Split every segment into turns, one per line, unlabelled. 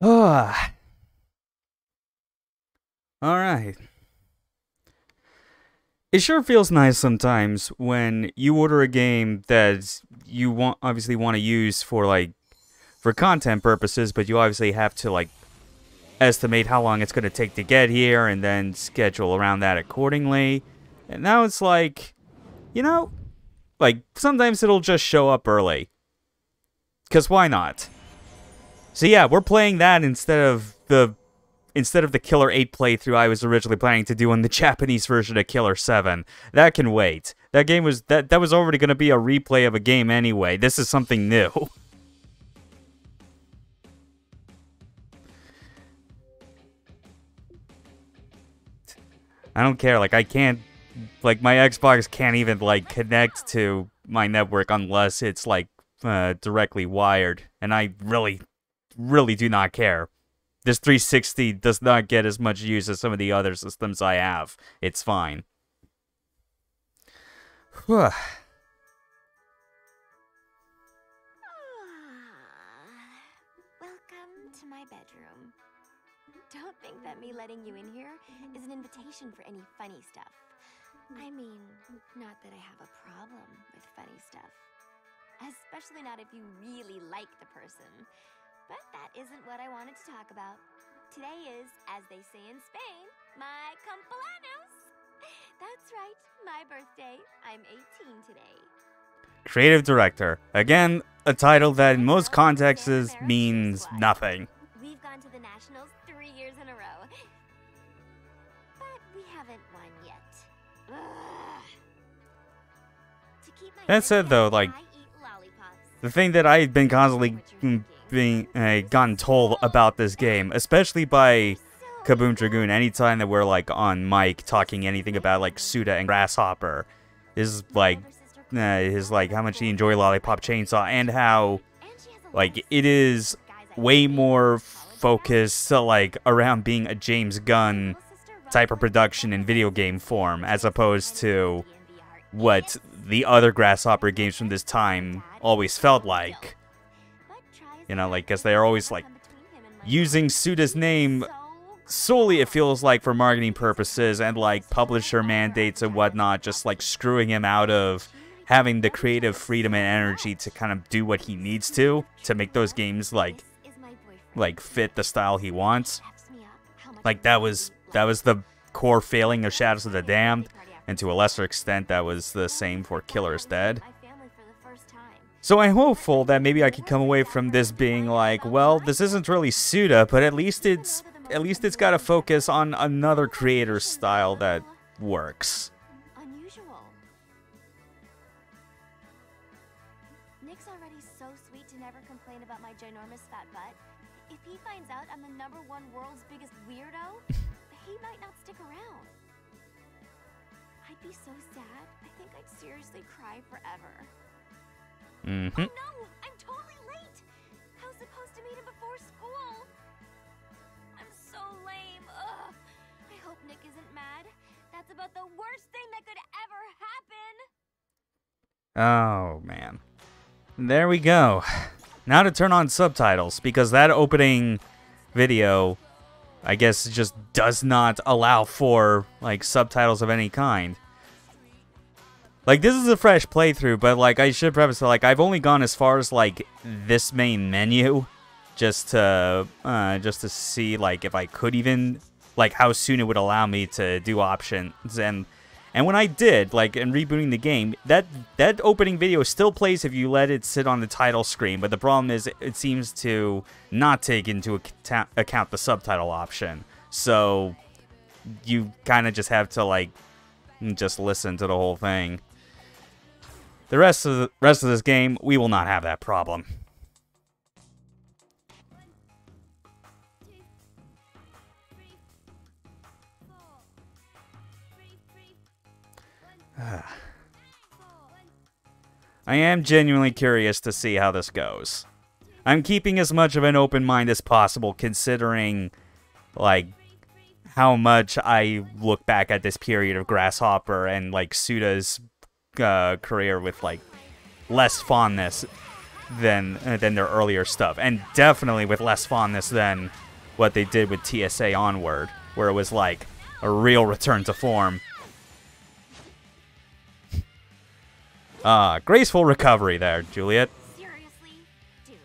Ah, all right. It sure feels nice sometimes when you order a game that you obviously want to use for for content purposes, but you obviously have to estimate how long it's going to take to get here and then schedule around that accordingly. And now it's you know, sometimes it'll just show up early. Cause why not? So yeah, we're playing that instead of the Killer 8 playthrough I was originally planning to do on the Japanese version of Killer 7. That can wait. That game was that was already going to be a replay of a game anyway. This is something new. I don't care. I can't my Xbox can't even connect to my network unless it's directly wired, and I really do not care. This 360 does not get as much use as some of the other systems I have. It's fine.
Welcome to my bedroom. Don't think that me letting you in here is an invitation for any funny stuff. I mean, not that I have a problem with funny stuff. Especially not if you really like the person. But that isn't what I wanted to talk about. Today is, as they say in Spain, my cumpleaños. That's right, my birthday. I'm 18 today.
Creative Director. Again, a title that in most contexts means nothing.
We've gone to the Nationals 3 years in a row. But we haven't won yet. To keep my
That said, though,
I eat lollipops.
the thing that I've been constantly being gotten told about this game, especially by Kaboom Dragoon, anytime that we're on mic talking anything about Suda and Grasshopper, is his how much he enjoy Lollipop Chainsaw and how it is way more focused around being a James Gunn type of production in video game form, as opposed to what the other Grasshopper games from this time always felt like. You know, because they're always using Suda's name solely, it feels for marketing purposes and publisher mandates and whatnot, just screwing him out of having the creative freedom and energy to kind of do what he needs to make those games fit the style he wants. That was the core failing of Shadows of the Damned, and to a lesser extent that was the same for Killer is Dead. So I'm hopeful that maybe I could come away from this being well, this isn't really Suda, but at least it's got to focus on another creator's style that works.
Unusual. Nick's already so sweet to never complain about my ginormous fat butt. If he finds out I'm the #1 world's biggest weirdo, he might not stick around. I'd be so sad. I think I'd seriously cry forever.
Mm-hmm.
Oh no! I'm totally late! I was supposed to meet him before school! I'm so lame. Ugh. I hope Nick isn't mad. That's about the worst thing that could ever happen!
Oh, man. There we go. Now to turn on subtitles, because that opening video, I guess, just does not allow for, subtitles of any kind. This is a fresh playthrough, but, I should preface it, I've only gone as far as, this main menu, just to see, if I could even, how soon it would allow me to do options, and when I did, in rebooting the game, that opening video still plays if you let it sit on the title screen, but the problem is it seems to not take into account the subtitle option, so you kind of just have to, just listen to the whole thing. The rest of this game, we will not have that problem. I am genuinely curious to see how this goes. I'm keeping as much of an open mind as possible, considering, how much I look back at this period of Grasshopper and, Suda's career with, less fondness. than their earlier stuff, and definitely with less fondness than what they did with TSA Onward, where it was like a real return to form. Graceful recovery there, Juliet.
Seriously? Dude.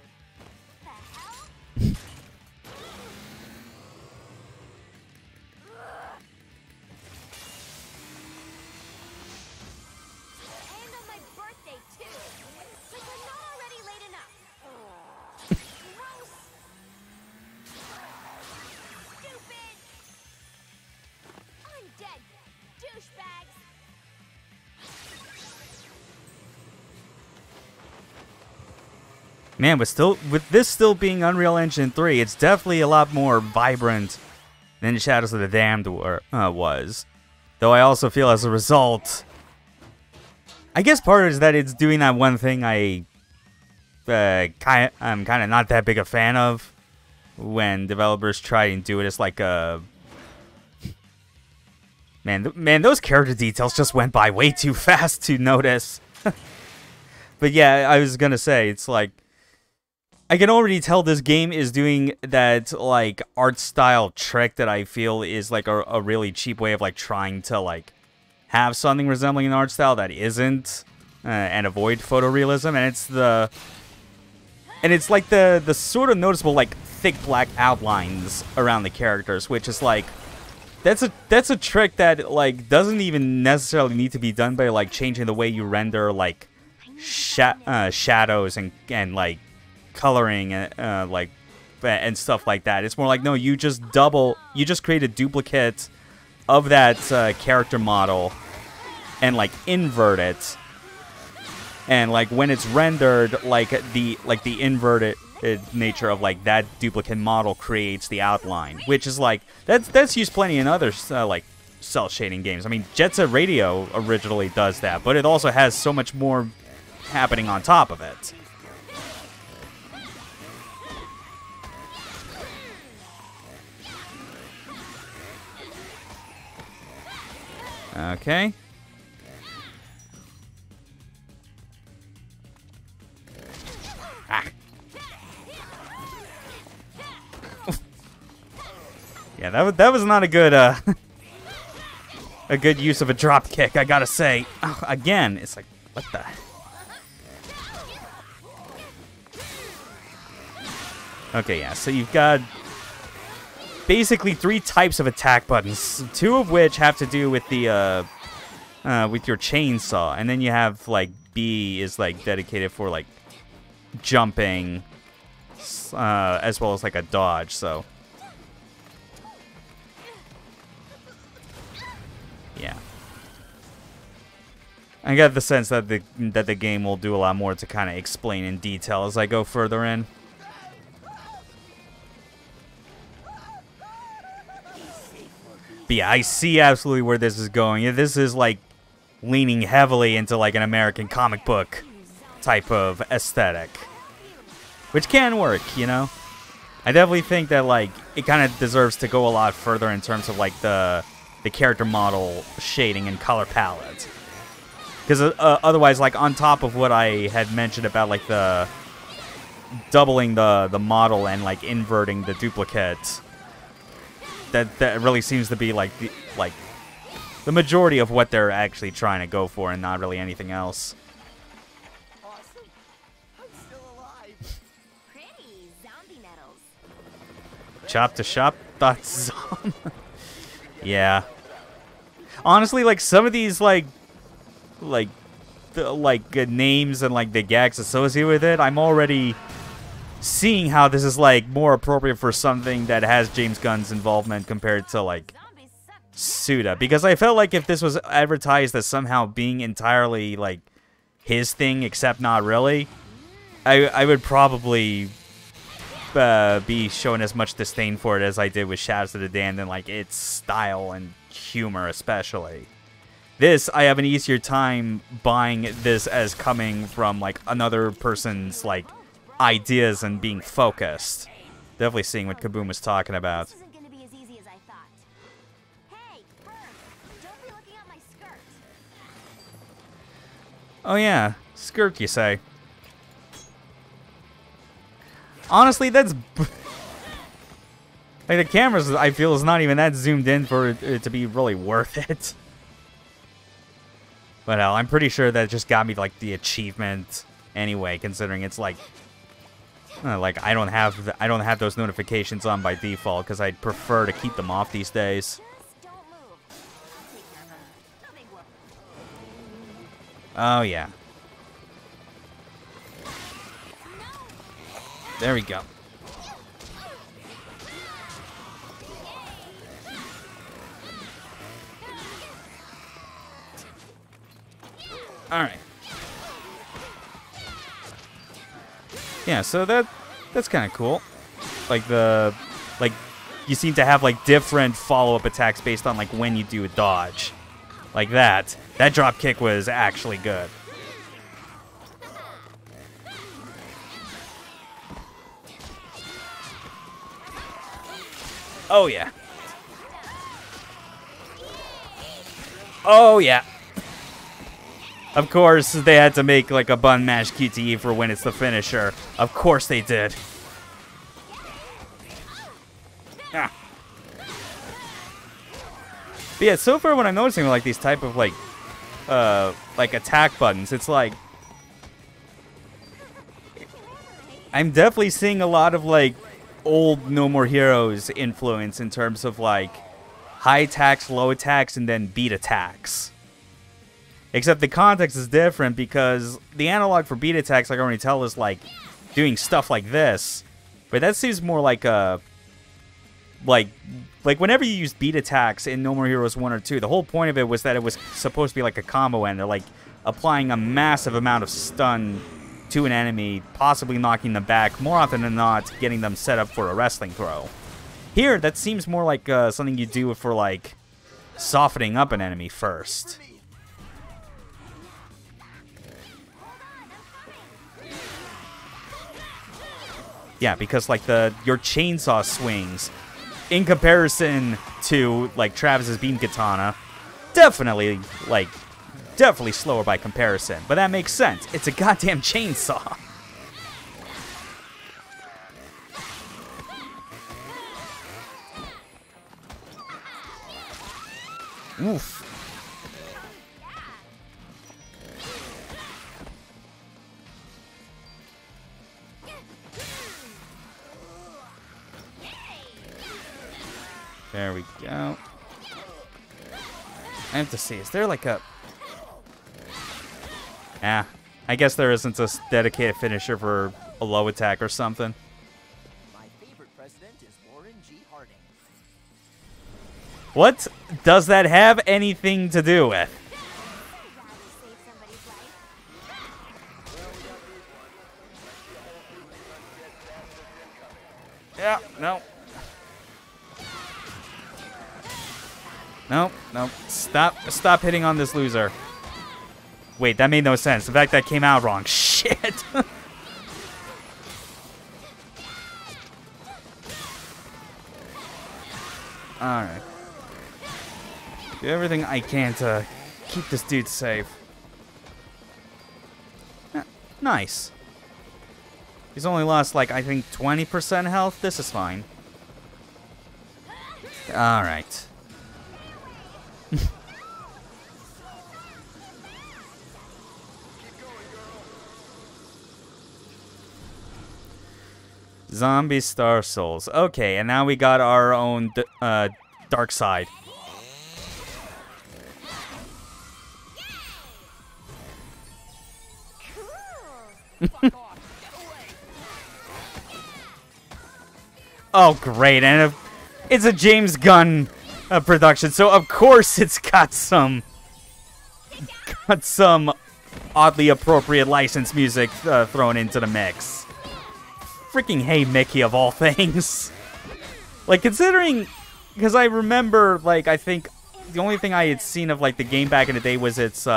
The hell? And on my birthday, too. Like we're not already late enough. Gross. Stupid. Undead douchebags.
Man, but still, with this still being Unreal Engine 3, it's definitely a lot more vibrant than Shadows of the Damned was. Though I also feel as a result, I guess part of it is that it's doing that one thing I'm kind of not that big a fan of when developers try and do it. It's like a... Man, those character details just went by way too fast to notice. But yeah, I was gonna say, it's like, I can already tell this game is doing that, like, art style trick that I feel is, like, a really cheap way of, like, trying to, like, have something resembling an art style that isn't, and avoid photorealism, and it's like the sort of noticeable, like, thick black outlines around the characters, which is, like, that's a trick that, like, doesn't even necessarily need to be done by, like, changing the way you render, like, shadows and like, coloring like and stuff like that. It's more like, no, you just create a duplicate of that character model and like invert it, and like when it's rendered, like the inverted nature of like that duplicate model creates the outline, which is like that's used plenty in other like cell shading games. I mean, Jet Set Radio originally does that, but it also has so much more happening on top of it. Okay. Ah. Yeah, that was not a good a good use of a drop kick, I gotta say. Again, it's like, what the? Okay, yeah. So you've got basically 3 types of attack buttons, 2 of which have to do with the with your chainsaw, and then you have like B is like dedicated for like jumping, as well as like a dodge. So yeah, I got the sense that the game will do a lot more to kind of explain in detail as I go further in. But yeah, I see absolutely where this is going. This is like leaning heavily into like an American comic book type of aesthetic, which can work, you know. I definitely think that like it kind of deserves to go a lot further in terms of like the character model shading and color palette, because otherwise, like on top of what I had mentioned about like the doubling the model and like inverting the duplicate, that really seems to be like the majority of what they're actually trying to go for, and not really anything else.
Awesome. I'm still alive.
Pretty zombie medals.
Chop to shop. Yeah. Honestly, like some of these like names and like the gags associated with it, I'm already seeing how this is like more appropriate for something that has James Gunn's involvement compared to like Suda, because I felt like if this was advertised as somehow being entirely like his thing, except not really, I would probably be showing as much disdain for it as I did with Shadows of the Damned and like its style and humor especially. This, I have an easier time buying this as coming from like another person's like ideas and being focused. Definitely seeing what Kaboom was talking about.
This isn't gonna be as easy as I thought. Hey, Bird, don't be looking at my skirt.
Oh yeah, skirt you say. honestly, that's... like, the cameras, I feel, is not even that zoomed in for it to be really worth it. But hell, I'm pretty sure that just got me, like, the achievement anyway, considering it's, like... like, I don't have those notifications on by default, because I'd prefer to keep them off these days. Oh, yeah. There we go. Alright. Yeah, so that's kind of cool. Like you seem to have like different follow-up attacks based on like when you do a dodge. Like that. That drop kick was actually good. Oh yeah. Oh yeah. Of course, they had to make like a button mash QTE for when it's the finisher. Of course they did. Ah. But yeah, so far what I'm noticing with like these type of like attack buttons, it's like I'm definitely seeing a lot of like old No More Heroes influence in terms of like high attacks, low attacks, and then beat attacks. Except the context is different because the analog for beat attacks, like I already tell, is like doing stuff like this. But that seems more like a... Like whenever you use beat attacks in No More Heroes 1 or 2, the whole point of it was that it was supposed to be like a combo ender, like applying a massive amount of stun to an enemy, possibly knocking them back, more often than not getting them set up for a wrestling throw. Here, that seems more like something you do for like softening up an enemy first. Yeah, because like your chainsaw swings, in comparison to like Travis's beam katana, definitely slower by comparison. But that makes sense. It's a goddamn chainsaw. Oof. There we go. I have to see, is there like a... Ah, I guess there isn't a dedicated finisher for a low attack or something.
My favorite president is Warren G. Harding.
What does that have anything to do with? Yeah, no. Nope, nope. Stop hitting on this loser. Wait, that made no sense. In fact, that came out wrong. Shit. Alright. Do everything I can to keep this dude safe. Nice. He's only lost, like, I think 20% health. This is fine. Alright. Zombie Star Souls. Okay, and now we got our own dark side. Oh, great. And it's a James Gunn production, so of course it's got some oddly appropriate licensed music thrown into the mix. Freaking Hey Mickey of all things. Like, considering, because I remember, like, I think the only thing I had seen of like the game back in the day was its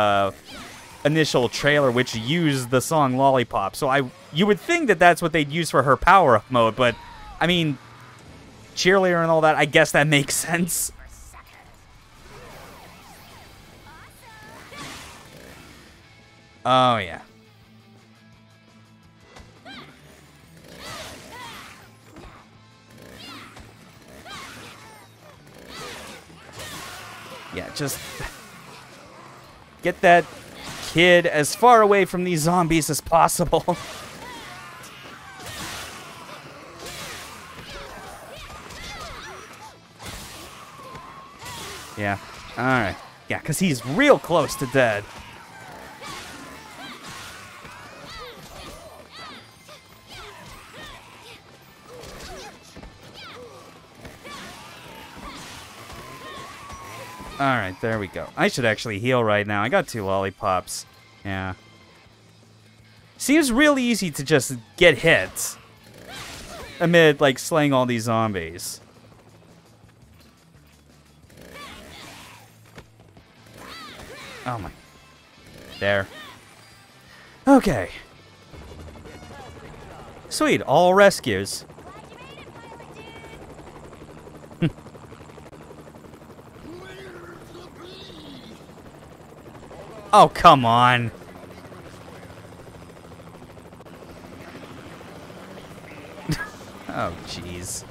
initial trailer, which used the song Lollipop. So you would think that that's what they'd use for her power-up mode, but I mean, cheerleader and all that, I guess that makes sense. Oh yeah. Yeah, just get that kid as far away from these zombies as possible. Yeah, alright. Yeah, because he's real close to dead. Alright, there we go. I should actually heal right now. I got 2 lollipops. Yeah. Seems real easy to just get hit amid, like, slaying all these zombies. Oh my. There. Okay. Sweet, all rescues. Oh, come on. Oh, jeez.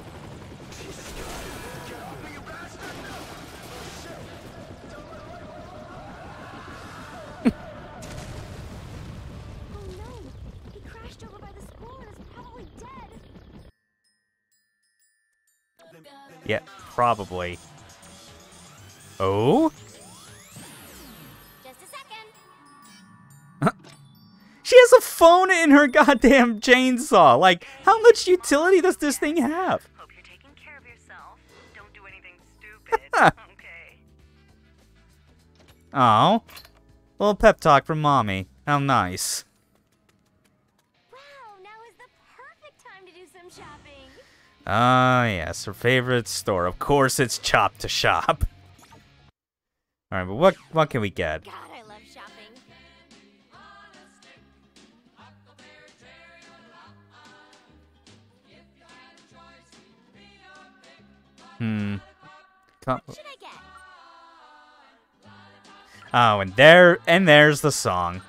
Yeah, probably. Oh?
Just a second.
She has a phone in her goddamn chainsaw. Like, how much utility does this thing have?
Hope you're taking care of yourself. Don't do anything stupid. Okay.
Oh. Little pep talk from Mommy. How nice.
Wow, now is the perfect time to do some shopping.
Ah, yes, her favorite store. Of course, it's Chop to Shop. All right, but what can we get?
God, I love shopping. What should I get?
Oh, and there's the song.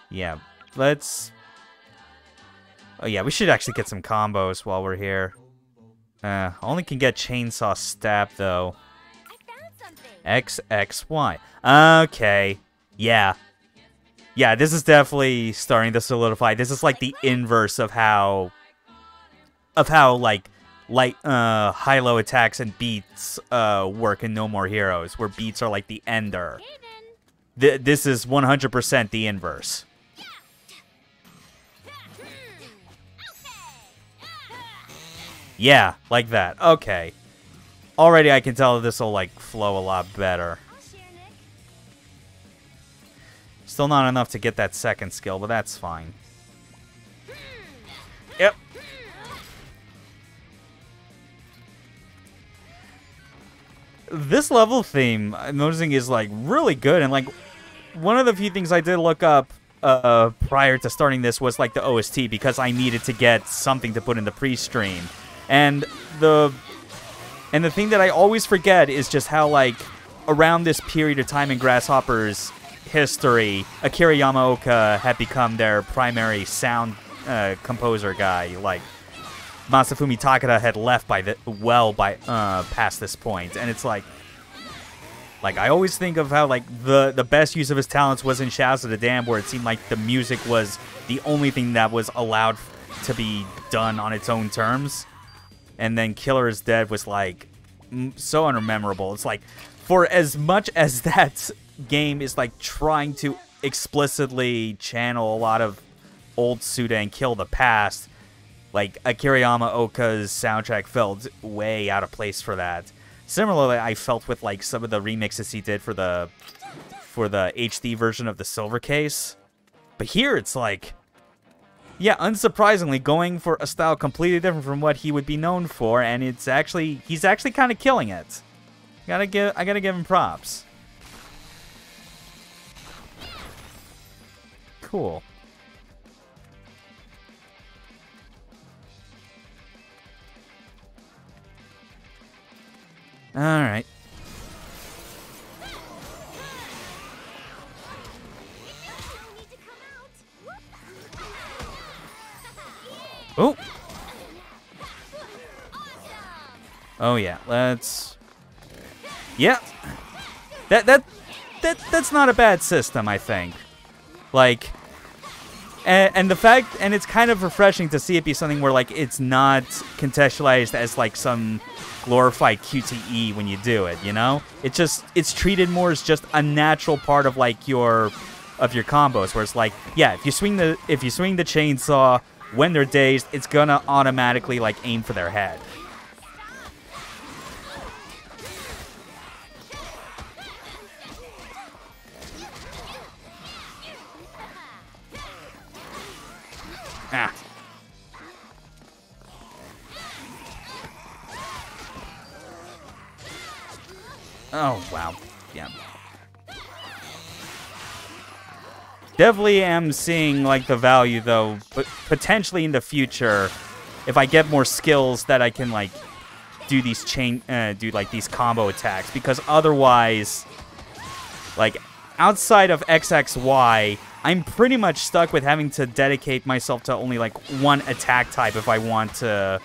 Yeah, let's. Oh yeah, we should actually get some combos while we're here. Only can get chainsaw stab though.
I found something.
XXY. Okay. Yeah. Yeah, this is definitely starting to solidify. This is like the inverse of how like high-low attacks and beats work in No More Heroes, where beats are like the ender. This is 100% the inverse. Yeah, like that. Okay. Already I can tell this will like flow a lot better. Still not enough to get that second skill, but that's fine. Yep. This level theme, I'm noticing, is like really good, and like one of the few things I did look up prior to starting this was like the OST, because I needed to get something to put in the pre-stream. And the thing that I always forget is just how, like, around this period of time in Grasshopper's history, Akira Yamaoka had become their primary sound composer guy. Like, Masafumi Takada had left by past this point, and it's like I always think of how like the best use of his talents was in Shadows of the Dam, where it seemed like the music was the only thing that was allowed to be done on its own terms. And then Killer is Dead was like so unmemorable. It's like, for as much as that game is like trying to explicitly channel a lot of old Suda and kill the past, like Akira Yamaoka's soundtrack felt way out of place for that. Similarly, I felt with like some of the remixes he did for the HD version of the Silver Case. But here it's like, yeah, unsurprisingly, going for a style completely different from what he would be known for, and he's actually kind of killing it. I gotta give him props. Cool. All right. Oh. Oh yeah, let's... Yeah. That's not a bad system, I think. Like... And the fact, and it's kind of refreshing to see it be something where, like, it's not contextualized as, like, some glorified QTE when you do it, you know? It's treated more as just a natural part of, like, your combos, where it's like, yeah, if you swing the chainsaw when they're dazed, it's gonna automatically, like, aim for their head. Ah. Oh, wow. Yeah. Definitely am seeing, like, the value, though, but potentially in the future, if I get more skills that I can, like, do these these combo attacks, because otherwise, like, outside of XXY, I'm pretty much stuck with having to dedicate myself to only, like, one attack type if I want to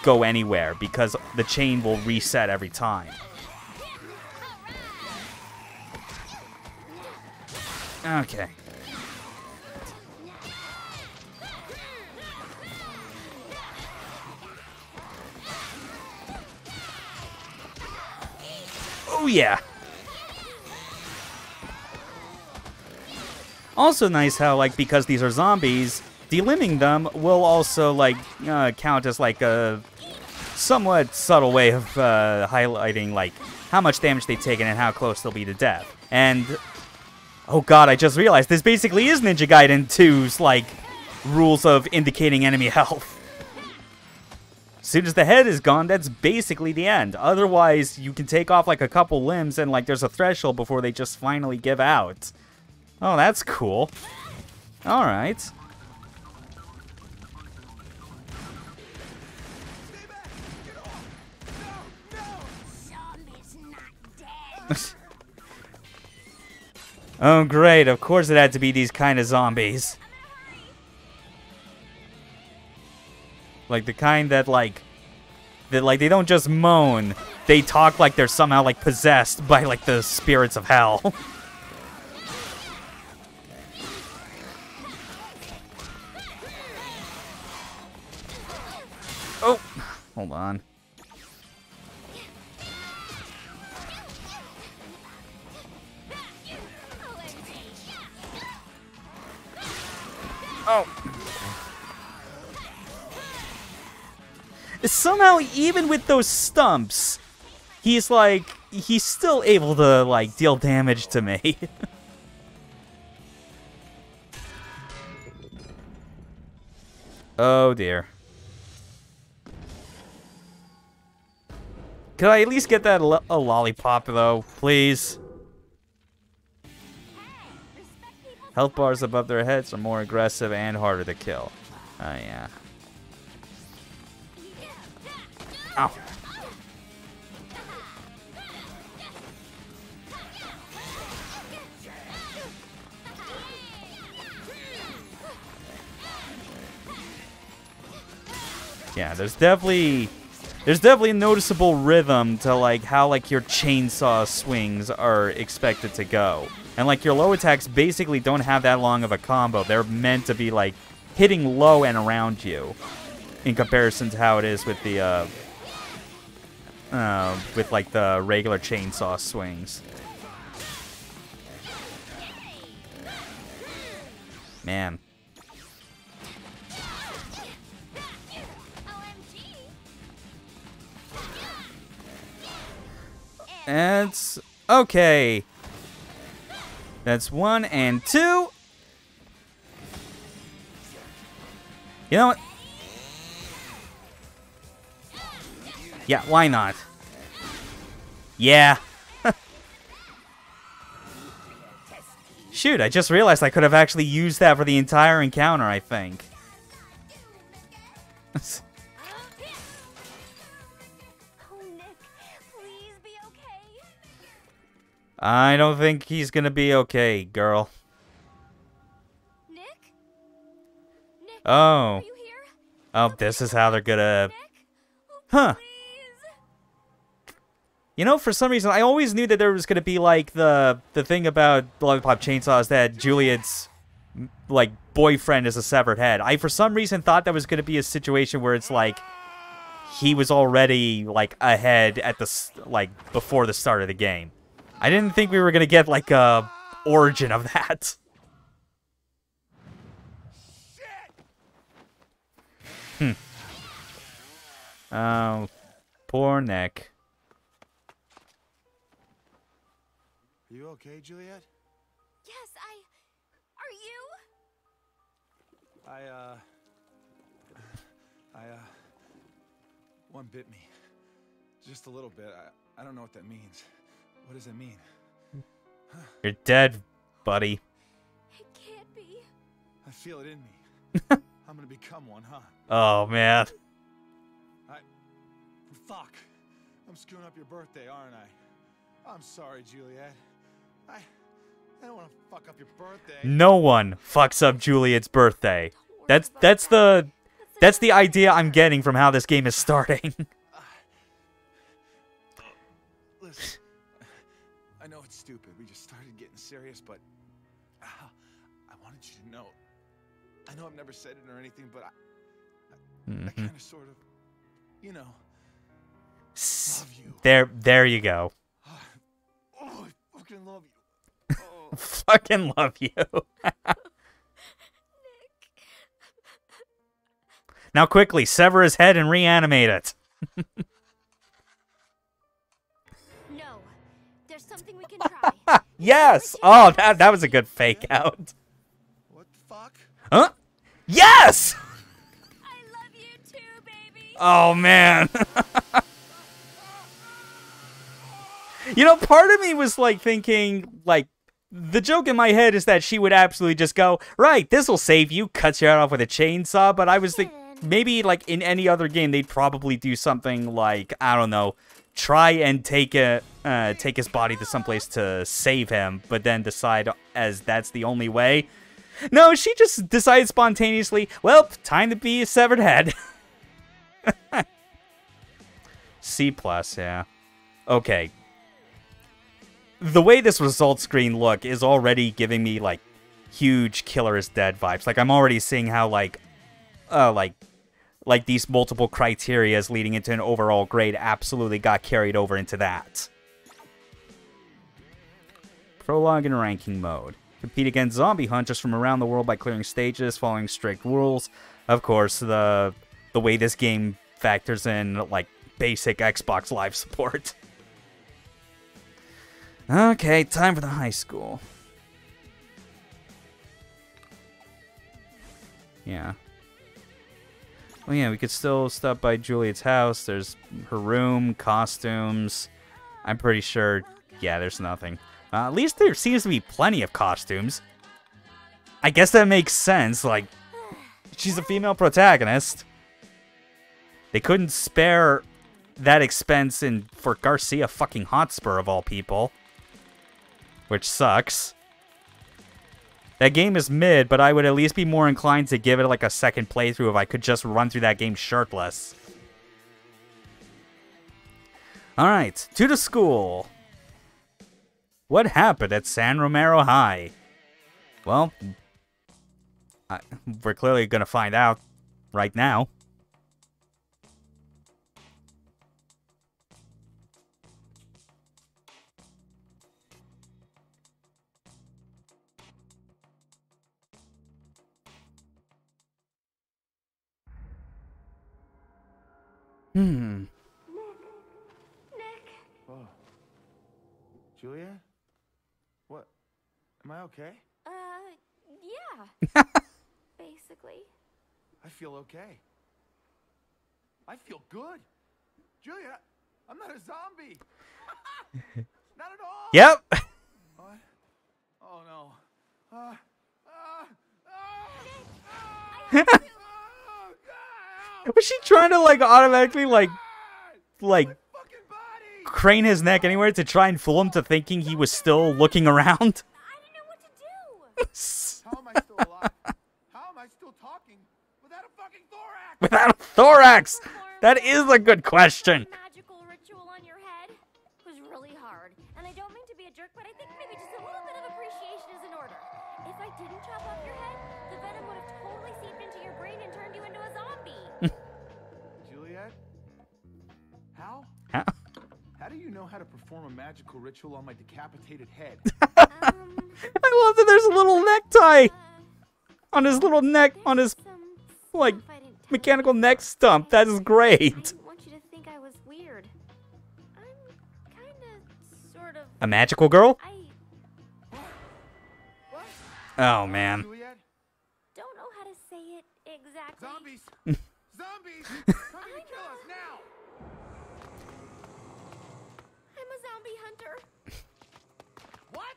go anywhere, because the chain will reset every time. Okay. Oh, yeah. Also nice how, like, because these are zombies, delimbing them will also, like, count as, like, a somewhat subtle way of highlighting, like, how much damage they've taken and how close they'll be to death. And, oh god, I just realized this basically is Ninja Gaiden 2's, like, rules of indicating enemy health. As soon as the head is gone, that's basically the end. Otherwise, you can take off, like, a couple limbs and, like, there's a threshold before they just finally give out. Oh, that's cool. Alright. Oh, great. Of course it had to be these kind of zombies. Like, the kind that, like, they don't just moan. They talk like they're somehow, like, possessed by, like, the spirits of hell. Oh, hold on. Oh. Somehow, even with those stumps, he's still able to, like, deal damage to me. Oh, dear. Could I at least get that a lollipop, though? Please? Health bars above their heads are more aggressive and harder to kill. Oh, yeah. Ow. Yeah, there's definitely a noticeable rhythm to, like, how, like, your chainsaw swings are expected to go. And, like, your low attacks basically don't have that long of a combo. They're meant to be, like, hitting low and around you in comparison to how it is with the, like, the regular chainsaw swings. Man. It's okay. That's 1 and 2. You know what? Yeah, why not? Yeah. Shoot, I just realized I could have actually used that for the entire encounter, I think. I don't think he's gonna be okay, girl.
Nick? Nick,
Oh.
are you here?
Oh, this is how they're gonna... Huh. You know, for some reason, I always knew that there was gonna be like the thing about Lollipop Chainsaw is that Juliet's like boyfriend is a severed head. I for some reason thought that was gonna be a situation where it's like he was already like ahead at like before the start of the game. I didn't think we were gonna get like a origin of that. Oh, poor Nick.
Are you okay, Juliet?
Yes, Are you?
One bit me. Just a little bit. I don't know what that means. What does it mean?
You're dead, buddy.
It can't be.
I feel it in me. I'm gonna become one, huh?
Oh, man.
Fuck. I'm screwing up your birthday, aren't I? I'm sorry, Juliet. I don't want to fuck up your birthday.
No one fucks up Juliet's birthday. That's the idea I'm getting from how this game is starting.
Listen, I know it's stupid. We just started getting serious, but I wanted you to know. I know I've never said it or anything, but I kind of, sort of, you know, love you.
There you go.
Oh, I fucking love you. Oh.
Fucking love you. Now quickly, sever his head and reanimate it.
No. There's something we can try.
Yes! Oh, that was a good fake out.
What the fuck?
Huh? Yes!
I love you too, baby.
Oh, man. You know, part of me was, like, thinking, like, the joke in my head is that she would absolutely just go, right, this'll save you, cuts your head off with a chainsaw, but I was thinking, maybe, like, in any other game, they'd probably do something like, I don't know, try and take his body to someplace to save him, but then decide as that's the only way. No, she just decided spontaneously, well, time to be a severed head. C+, yeah. Okay. The way this results screen look is already giving me, like, huge Killer is Dead vibes. Like, I'm already seeing how, like these multiple criterias leading into an overall grade absolutely got carried over into that. Prologue and ranking mode. Compete against zombie hunters from around the world by clearing stages, following strict rules. Of course, the way this game factors in, like, basic Xbox Live support. Okay, time for the high school. Yeah. Oh yeah, we could still stop by Juliet's house. There's her room, costumes. I'm pretty sure, yeah, there's nothing. At least there seems to be plenty of costumes. I guess that makes sense, like, she's a female protagonist. They couldn't spare that expense for Garcia fucking Hotspur of all people. Which sucks. That game is mid, but I would at least be more inclined to give it like a second playthrough if I could just run through that game shirtless. Alright, to the school. What happened at San Romero High? Well, we're clearly gonna find out right now.
Nick.
Whoa. Julia? What? Am I okay?
Yeah. Basically.
I feel okay. I feel good. Julia, I'm not a zombie. Not at all.
Yep.
What? Oh no.
Was she trying to, like, automatically, like crane his neck anywhere to try and fool him to thinking he was still looking around?
I didn't know what to do.
How am I still alive? How am I still talking without a fucking thorax?
Without a thorax? That is a good question.
Magical ritual on your head was hard, and I don't mean to be a jerk, but I think maybe just a little bit of appreciation is in order. If I didn't chop off your head, the venom would have totally seeped into your brain and turned you into a zombie.
Juliet? How? How do you know how to perform a magical ritual on my decapitated head?
I love that there's a little necktie on his little neck, on his, like, mechanical neck stump. That is
I
great.
didn't want you to think I was weird. I'm kinda, sort of...
A magical girl?
What?
Oh, man.
Juliet?
don't know how to say it exactly.
Zombies! Zombies! Come to kill us now!
I'm a zombie hunter.
What?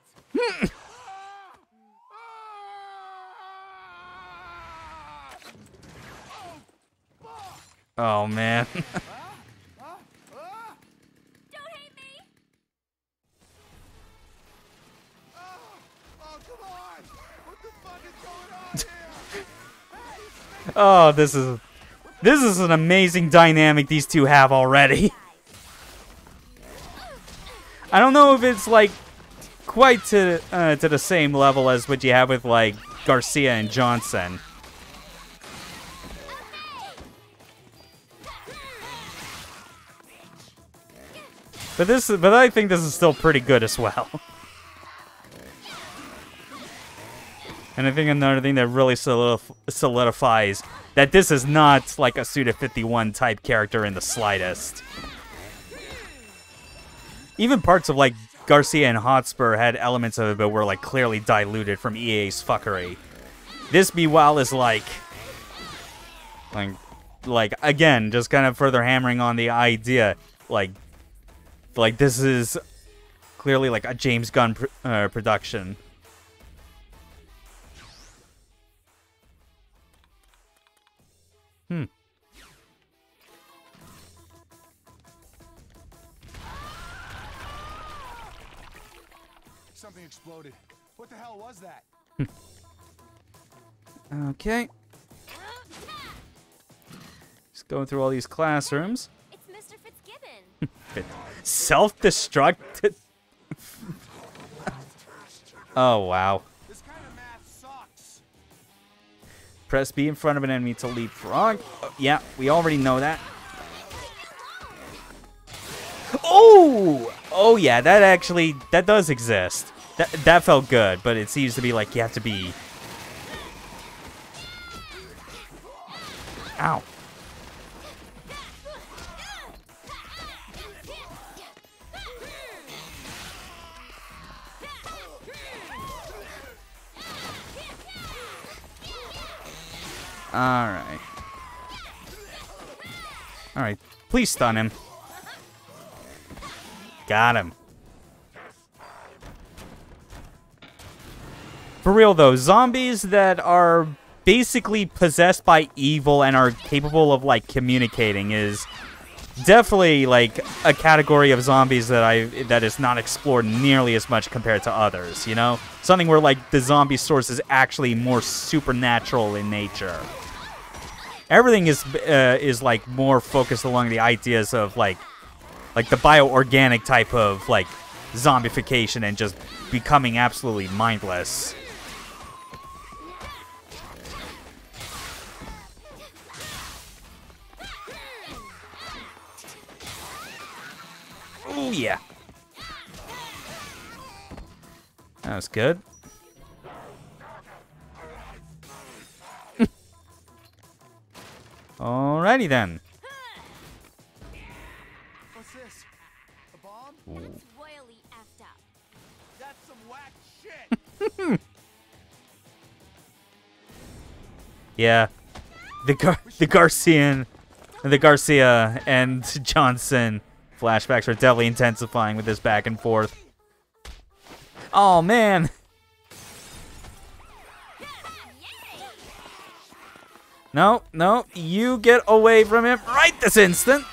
Oh, man.
Don't hate me.
Oh, come on! What the fuck is going on here?
Oh, this is an amazing dynamic these two have already. I don't know if it's like quite to the same level as what you have with like Garcia and Johnson. But I think this is still pretty good as well. And I think another thing that really solidifies that this is not like a Suda 51 type character in the slightest. Even parts of like Garcia and Hotspur had elements of it but were like clearly diluted from EA's fuckery. This meanwhile is like again, just kind of further hammering on the idea like this is clearly like a James Gunn production.
Something exploded. What the hell was that?
Okay. Just going through all these classrooms.
It's Mr. Fitzgibbon.
Self-destruct. Oh, wow.
This kind of math sucks.
Press B in front of an enemy to leapfrog. Oh, yeah, we already know that. Oh! Oh, yeah, that does exist. That felt good, but it seems to be like you have to be... Ow. Alright. Alright, please stun him. Got him. For real though, zombies that are basically possessed by evil and are capable of like communicating is definitely like a category of zombies that is not explored nearly as much compared to others, you know? Something where like the zombie source is actually more supernatural in nature. Everything is like more focused along the ideas of like the bioorganic type of like zombification and just becoming absolutely mindless. Oh yeah. That was good. Alrighty then.
What's this? A bomb?
It's royally effed up.
That's some whack shit.
Yeah. The Garcia and Johnson flashbacks are definitely intensifying with this back and forth. Oh man. No, no, you get away from him right this instant.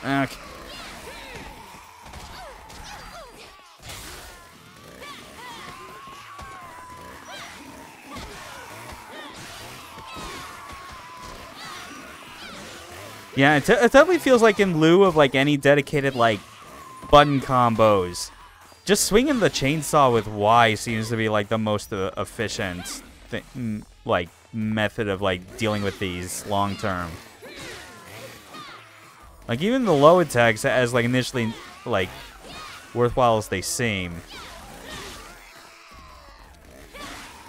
Okay. Yeah, it definitely feels like in lieu of like any dedicated like button combos, just swinging the chainsaw with Y seems to be like the most efficient like method of like dealing with these long term. Like even the low attacks, as like initially like worthwhile as they seem,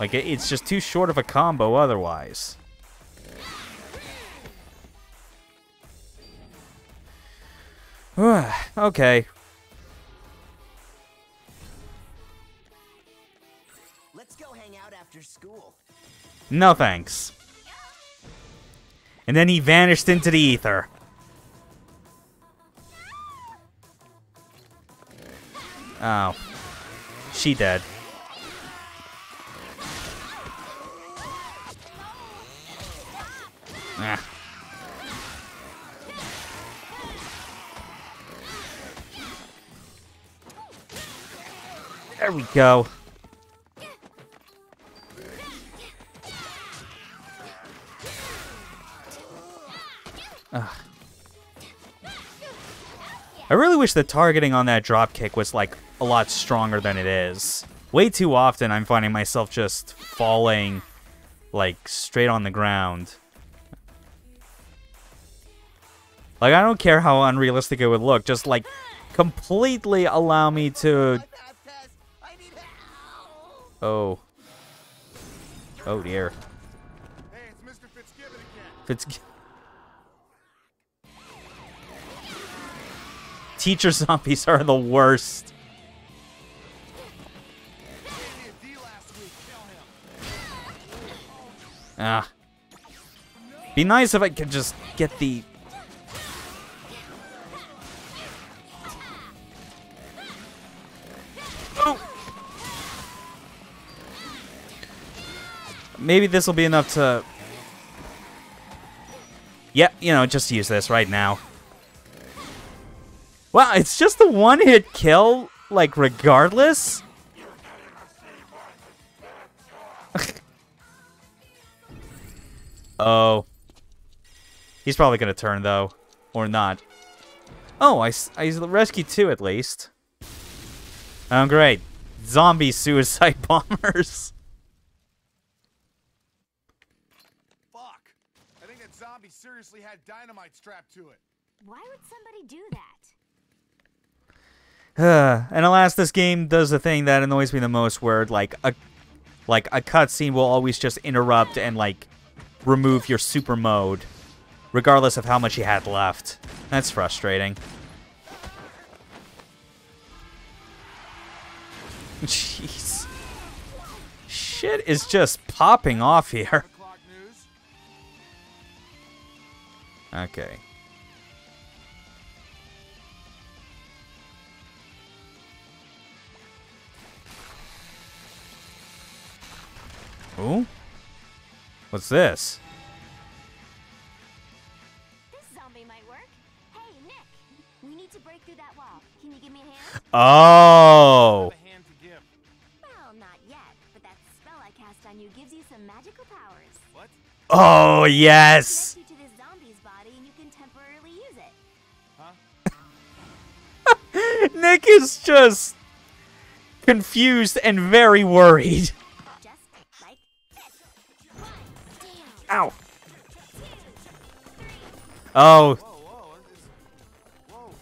like it's just too short of a combo otherwise. Okay.
Let's go hang out after school.
No thanks. And then he vanished into the ether. Oh. She dead. Ah. There we go. Ugh. I really wish the targeting on that drop kick was like a lot stronger than it is. Way too often I'm finding myself just falling like straight on the ground. Like I don't care how unrealistic it would look, just like completely allow me to... Oh. Oh dear.
Hey, it's Mr. Fitzgibbon again.
Fitzgibbon. Teacher zombies are the worst. Ah. Be nice if I could just get the... Oh. Maybe this will be enough to... Yep, you know, just use this right now. Wow, it's just a one-hit kill, like, regardless? Oh. He's probably gonna turn, though. Or not. Oh, I rescued two, at least. Oh, great. Zombie suicide bombers.
Fuck. I think that zombie seriously had dynamite strapped to it.
Why would somebody do that?
And alas, this game does the thing that annoys me the most, where like a cutscene will always just interrupt and like remove your super mode, regardless of how much you had left. That's frustrating. Jeez, shit is just popping off here. Okay. Ooh? What's this?
This zombie might work. Hey, Nick, we need to break through that wall. Can you give me a hand?
Oh!
Well, not yet, but that spell I cast on you gives you some magical powers.
What?
Oh, yes!
Connect you to this zombie's body and you can temporarily use it.
Huh?
Nick is just confused and very worried.
Just like this. One, down.
Ow.
2, 3.
Oh.
Whoa.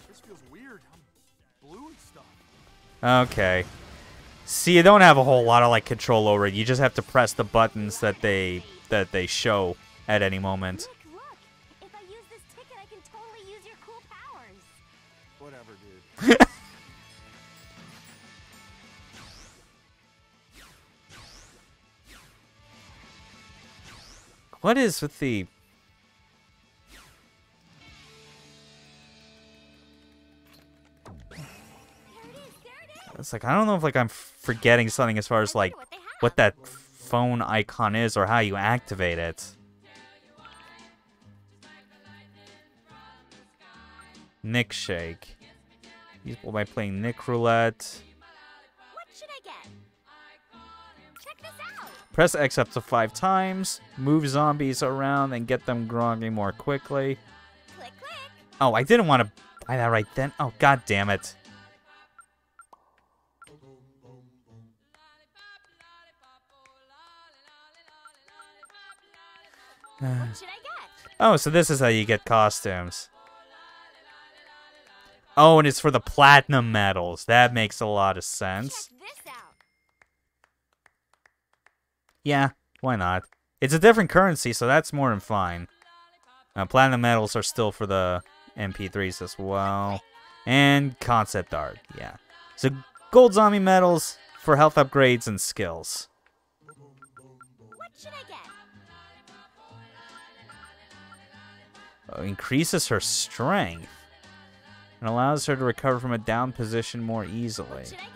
This feels weird. I'm blue and stuff.
Okay. See, you don't have a whole lot of like control over it. You just have to press the buttons that they show at any moment.
Nick, look. If I use this ticket, I can totally use your cool powers.
Whatever, dude.
What is with the... It's like, I don't know if like I'm forgetting something as far as like what that phone icon is or how you activate it. Nick Shake. Useful by playing Nick Roulette.
What should I get? Check this out.
Press X up to 5 times. Move zombies around and get them groggy more quickly. Oh, I didn't want to buy that right then. Oh, god damn it.
What should I get?
Oh, so this is how you get costumes. Oh, and it's for the platinum medals. That makes a lot of sense.
Check this out.
Yeah, why not? It's a different currency, so that's more than fine. Platinum medals are still for the MP3s as well. And concept art, yeah. So gold zombie medals for health upgrades and skills.
What should I get?
Oh, increases her strength. And allows her to recover from a down position more easily.
What should I get?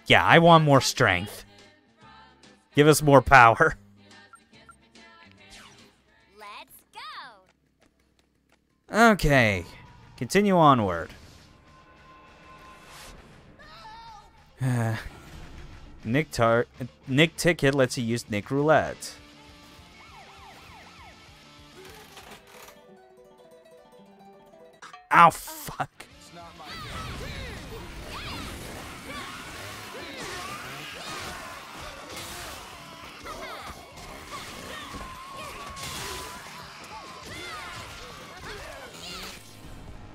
Yeah, I want more strength. Give us more power.
Let's go.
Okay, continue onward. Nick Ticket lets you use Nick Roulette. Ow, fuck.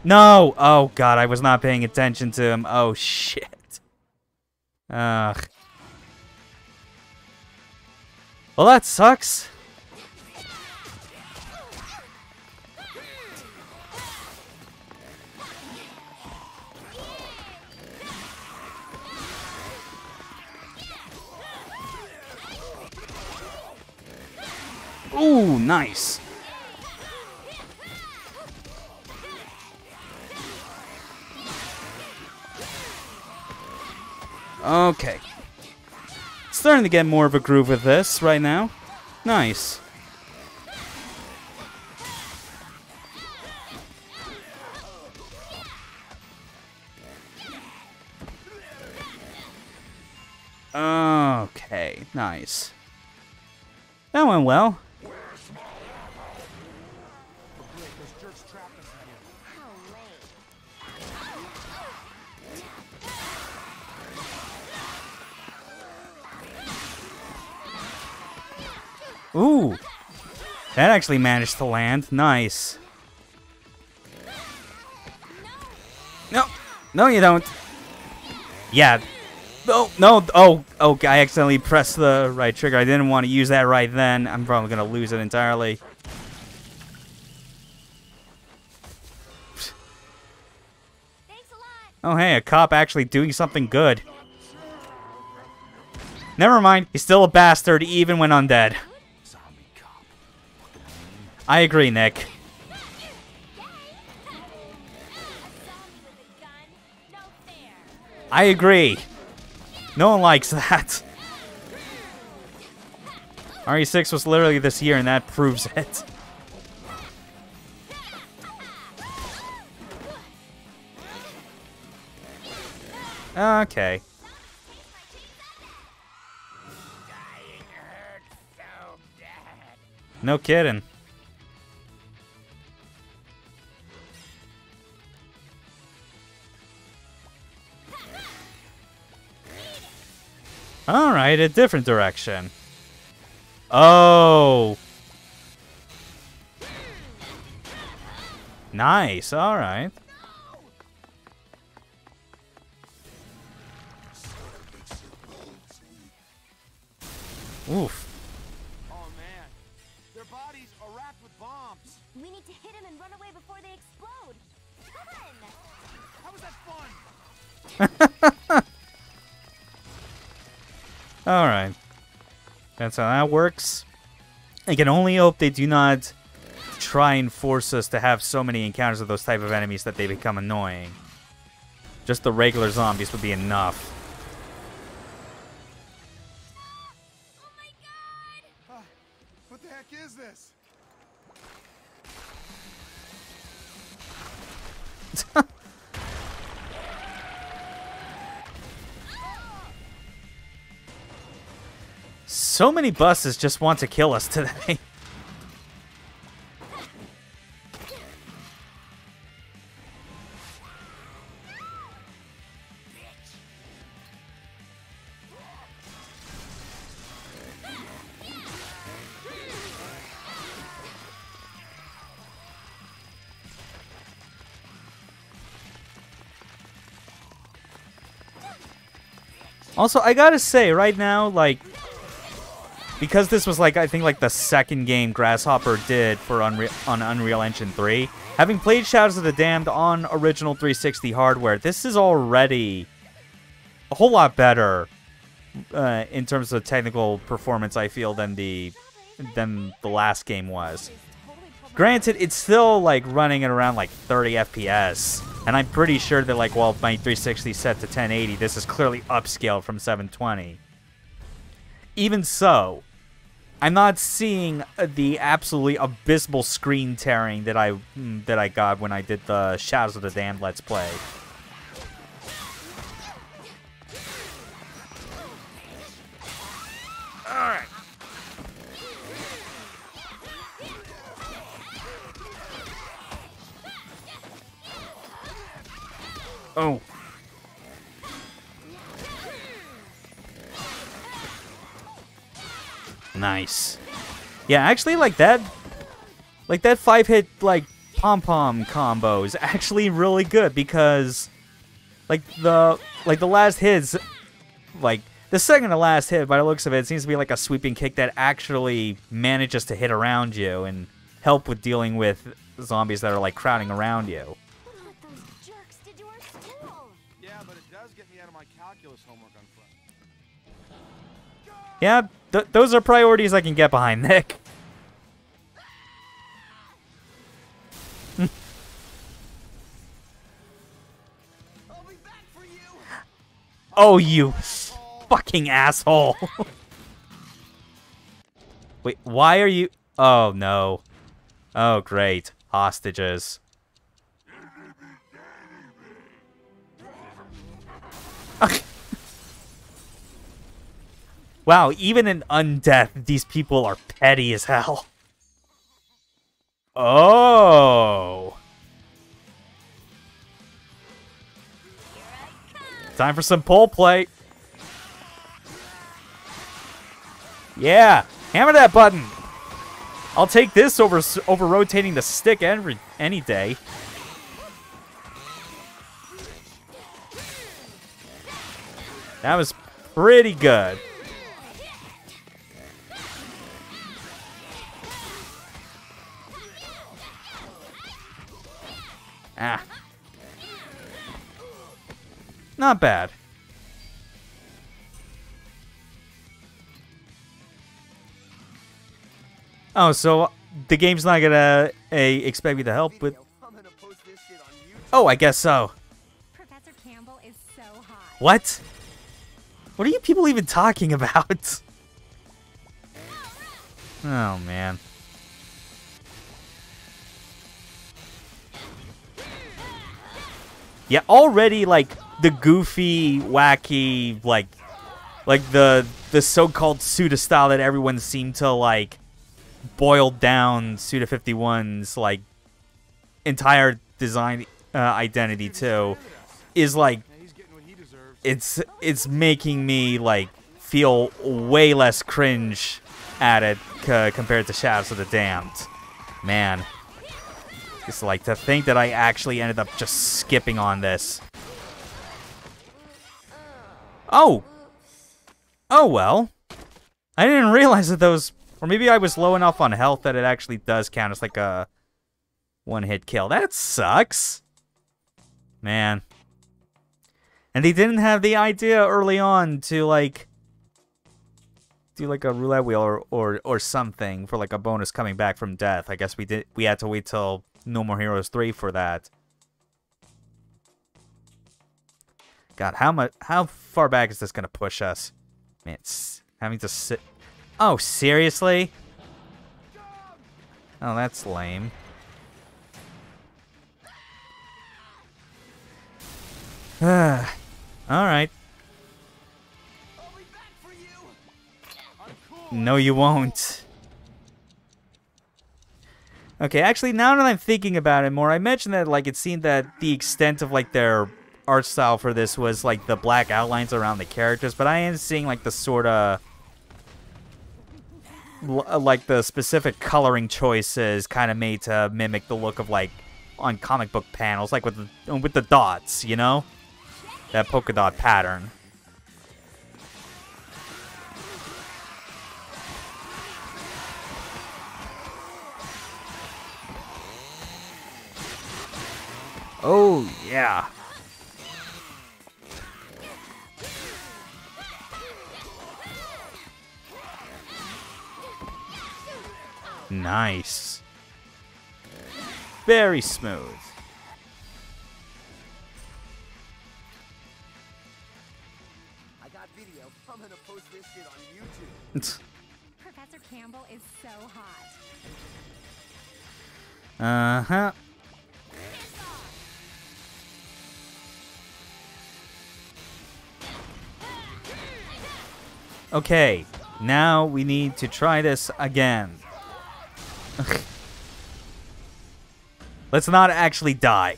No! Oh, God, I was not paying attention to him. Oh, shit. Ugh. Well, that sucks. Ooh, nice. Okay. Starting to get more of a groove with this right now. Nice. Okay, nice. That went well. Ooh. That actually managed to land. Nice. No. No, you don't. Yeah. No, no. Oh, I accidentally pressed the right trigger. I didn't want to use that right then. I'm probably going to lose it entirely.
Thanks a lot.
Oh, hey, a cop actually doing something good. Never mind. He's still a bastard even when undead. I agree, Nick. I agree. No one likes that. RE6 was literally this year, and that proves it. Okay. No kidding. Alright, a different direction. Oh! Nice, alright. Oof.
Oh man, their bodies are wrapped with bombs.
We need to hit him and run away before they explode. Fun!
How was that fun?
Alright. That's how that works. I can only hope they do not try and force us to have so many encounters with those type of enemies that they become annoying. Just the regular zombies would be enough.
Oh my god!
What the heck is this?
So many buses just want to kill us today. Also, I gotta say, right now, like, because this was, like, I think, like, the second game Grasshopper did for Unreal Engine 3, having played Shadows of the Damned on original 360 hardware, this is already a whole lot better in terms of technical performance, I feel, than the last game was. Granted, it's still, like, running at around, like, 30 FPS. And I'm pretty sure that, like, while my 360 is set to 1080, this is clearly upscaled from 720. Even so, I'm not seeing the absolutely abysmal screen tearing that I got when I did the Shadows of the Damned Let's Play. Alright. Oh. Nice. Yeah, actually, like that 5-hit, like, pom-pom combo is actually really good because, like, the last hits, like, the second to last hit, by the looks of it, seems to be like a sweeping kick that actually manages to hit around you and help with dealing with zombies that are, like, crowding around you. Yeah, those are priorities I can get behind, Nick. Oh, you fucking asshole. Wait, why are you... Oh, no. Oh, great. Hostages. Wow, even in Undeath, these people are petty as hell. Oh. Time for some pole play. Yeah, hammer that button. I'll take this over rotating the stick any day. That was pretty good. Ah. Not bad. Oh, so the game's not gonna expect me to help with... Oh, I guess so.
Professor Campbell is so hot.
What? What are you people even talking about? Oh, man. Yeah, already, like, the goofy, wacky, like the so-called Suda style that everyone seemed to, like, boil down Suda 51's, like, entire design identity to, is, like, it's making me, like, feel way less cringe at it compared to Shadows of the Damned. Man. It's like to think that I actually ended up just skipping on this. Oh! Oh well. I didn't realize that those... Or maybe I was low enough on health that it actually does count as like a one-hit kill. That sucks. Man. And they didn't have the idea early on to like... do like a roulette wheel or something for like a bonus coming back from death. I guess we had to wait till No More Heroes 3 for that. God, how far back is this gonna push us? Man, it's having to sit. Oh, seriously? Oh, that's lame. All right. No, you won't. Okay, actually, now that I'm thinking about it more, I mentioned that, like, it seemed that the extent of, like, their art style for this was, like, the black outlines around the characters, but I am seeing, like, the sort of, like, the specific coloring choices kind of made to mimic the look of, like, on comic book panels, like, with the dots, you know? That polka dot pattern. Oh, yeah. Nice. Very smooth.
I got video. I'm gonna post this shit on YouTube.
Professor Campbell is so hot.
Uh-huh. Okay, now we need to try this again. Let's not actually die.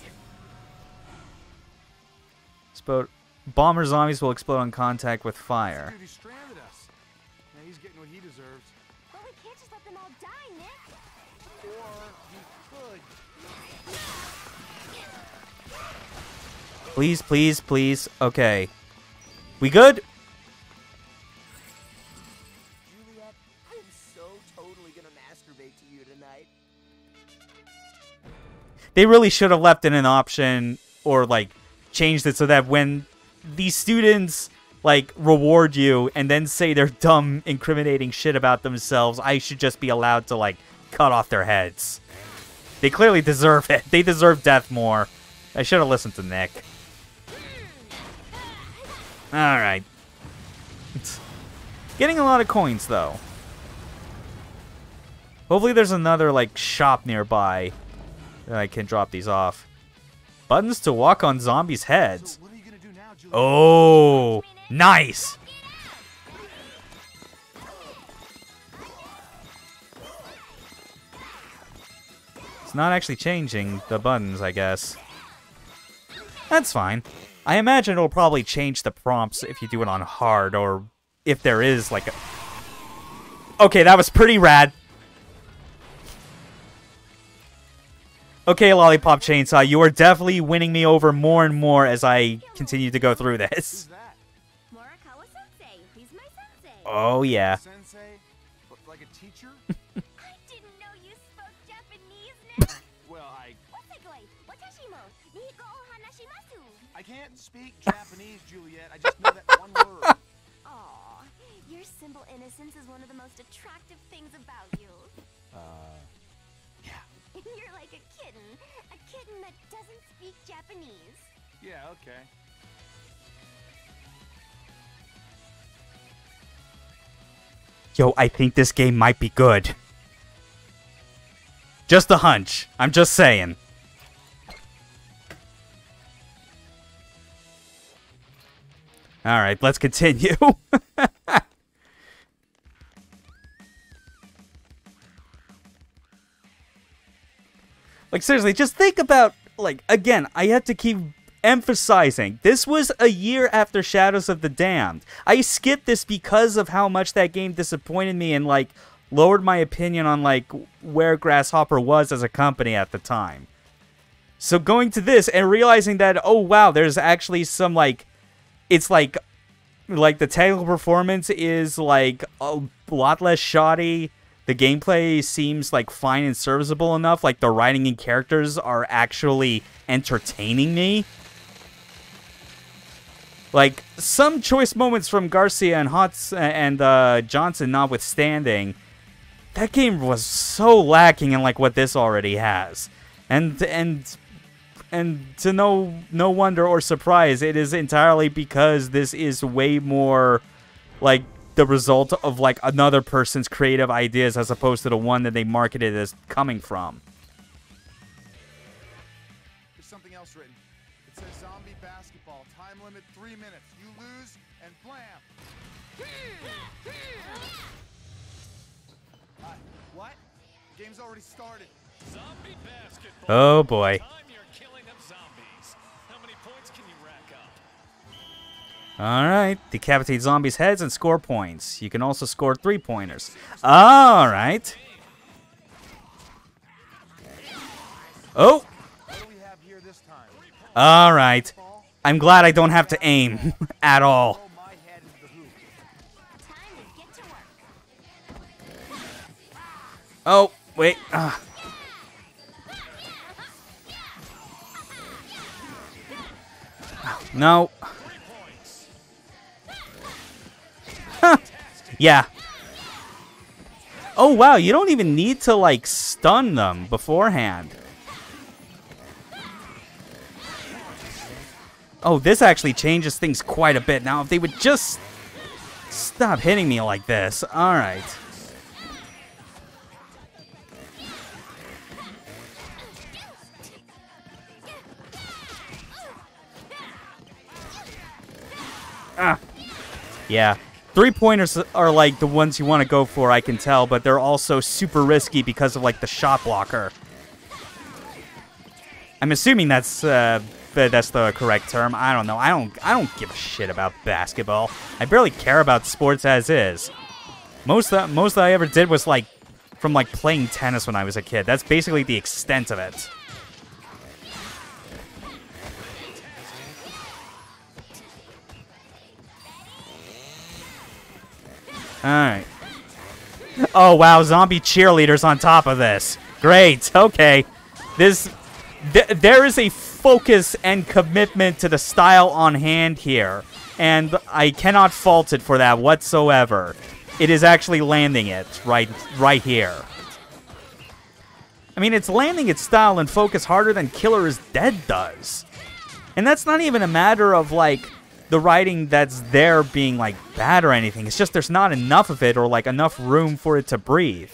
Bomber zombies will explode on contact with fire.
Dude, he stranded us. Now he's getting what he deserves.
But we can't just let them all die, Nick.
Or he could.
Please, please, please. Okay. We good?
Juliet, I'm so totally gonna masturbate to you tonight.
They really should have left in an option or, like, changed it so that when these students, like, reward you and then say their dumb, incriminating shit about themselves, I should just be allowed to, like, cut off their heads. They clearly deserve it. They deserve death more. I should have listened to Nick. Alright. Getting a lot of coins, though. Hopefully there's another, like, shop nearby that I can drop these off. Buttons to walk on zombies' heads.
So what are you gonna do now, Juliet?
Oh, nice. It's not actually changing the buttons, I guess. That's fine. I imagine it'll probably change the prompts if you do it on hard, or if there is, like, a... Okay, that was pretty rad. Okay, Lollipop Chainsaw, you are definitely winning me over more and more as I continue to go through this.
Who's that?
Morikawa Sensei. He's my sensei.
Oh, yeah.
Sensei? Like a teacher?
I didn't know you spoke Japanese, Nick.
Well,
Otsegoi, watashi mo Nihiko o hanashimasu.
I can't speak Japanese, Juliet. I just know that one word.
Aw, your simple innocence is one of the most attractive things about you.
Yeah.
You're like a kitten that doesn't speak Japanese.
Yeah, okay.
Yo, I think this game might be good. Just a hunch. I'm just saying. Alright, let's continue. Like, seriously, just think about, like, again, I have to keep emphasizing, this was a year after Shadows of the Damned. I skipped this because of how much that game disappointed me and, like, lowered my opinion on, like, where Grasshopper was as a company at the time. So going to this and realizing that, oh, wow, there's actually some, like, it's, like the technical performance is, like, a lot less shoddy. The gameplay seems, like, fine and serviceable enough. Like, the writing and characters are actually entertaining me. Like, some choice moments from Garcia and Johnson notwithstanding, that game was so lacking in, like, what this already has. And to no wonder or surprise, it is entirely because this is way more, like, the result of, like, another person's creative ideas as opposed to the one that they marketed as coming from.
There's something else written. It says zombie basketball. Time limit 3 minutes. You lose and blam. What? Game's already started.
Zombie basketball.
Oh boy.
Time you're killing them zombies. How many points can you rack up?
Alright. Decapitate zombies' heads and score points. You can also score 3-pointers. Alright. Oh!
What do we have here this time?
Alright. I'm glad I don't have to aim at all.
Throw my head into the hoop.
Time to get to work.
Oh, wait. No. Yeah. Oh, wow. You don't even need to, like, stun them beforehand. Oh, this actually changes things quite a bit. Now, if they would just stop hitting me like this. All right. Yeah. 3-pointers are like the ones you want to go for, I can tell, but they're also super risky because of like the shot blocker. I'm assuming that's the correct term. I don't know. I don't give a shit about basketball. I barely care about sports as is. Most that I ever did was like from like playing tennis when I was a kid. That's basically the extent of it. Alright. Oh, wow. Zombie cheerleaders on top of this. Great. Okay. There is a focus and commitment to the style on hand here. And I cannot fault it for that whatsoever. It is actually landing it right here. I mean, it's landing its style and focus harder than Killer is Dead does. And that's not even a matter of, like, the writing that's there being, like, bad or anything. It's just there's not enough of it or, like, enough room for it to breathe.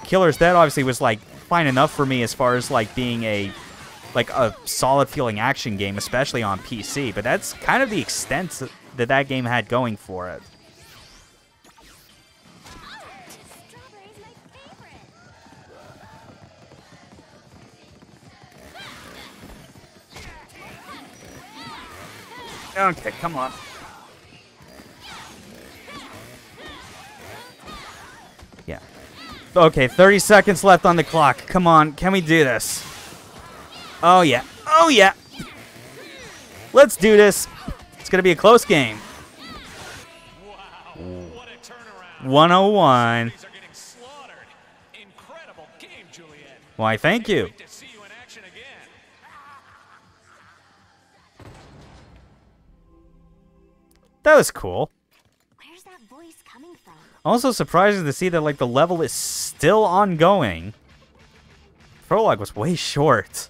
Killer's Dead obviously was, like, fine enough for me as far as, like, being a solid feeling action game, especially on PC. But that's kind of the extent that game had going for it.
Strawberry's my favorite.
Okay, come on. Yeah. Okay, 30 seconds left on the clock. Come on, can we do this? Oh, yeah. Oh, yeah. Let's do this. It's going to be a close game.
Wow, what a turnaround.
101.
Zombies are getting slaughtered. Incredible game, Juliet.
Why, thank you.
Wait to see you in action again.
That was cool.
Where's that voice coming from?
Also surprising to see that, like, the level is still ongoing. Prologue was way short.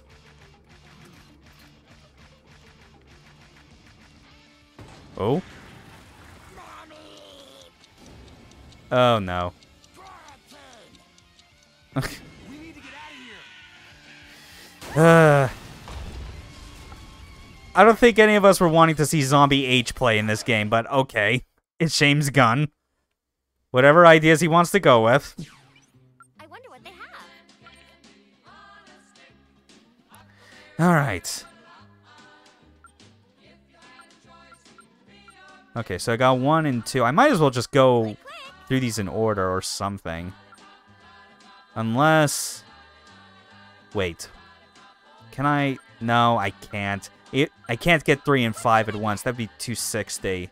Oh. Oh, no.
We need to get out of here.
I don't think any of us were wanting to see Zombie H play in this game, but okay. It's James Gunn. Whatever ideas he wants to go with.
I wonder what they have.
Alright. Okay, so I got 1 and 2. I might as well just go through these in order or something. Unless... Wait. Can I... No, I can't. I can't get 3 and 5 at once. That'd be 260.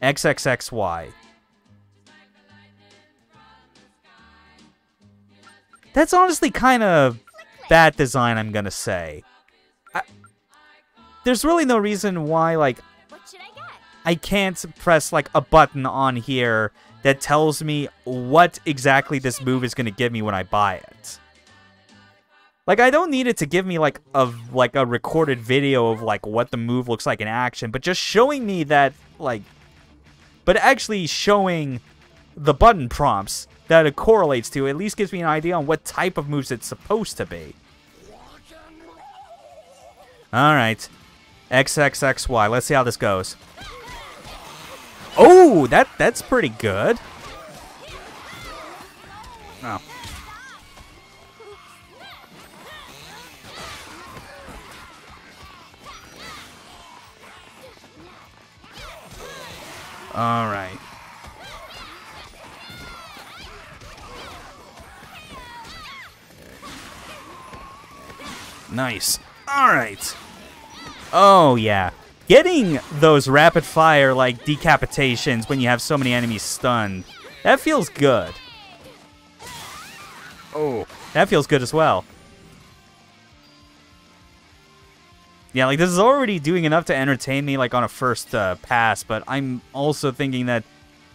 That's it.
XXXY. That's honestly kind of bad design, I'm gonna say. There's really no reason why, like,
What should I get?
I can't press, like, a button on here that tells me what exactly this move is gonna give me when I buy it. Like, I don't need it to give me, like a recorded video of, like, what the move looks like in action, but just showing me that, like... But actually showing the button prompts that it correlates to at least gives me an idea on what type of moves it's supposed to be. Alright. XXXY. Let's see how this goes. Oh, that's pretty good. Oh. All right. Nice. All right. Oh, yeah. Getting those rapid fire, like, decapitations when you have so many enemies stunned, that feels good. Oh. That feels good as well. Yeah, like, this is already doing enough to entertain me, like, on a first pass, but I'm also thinking that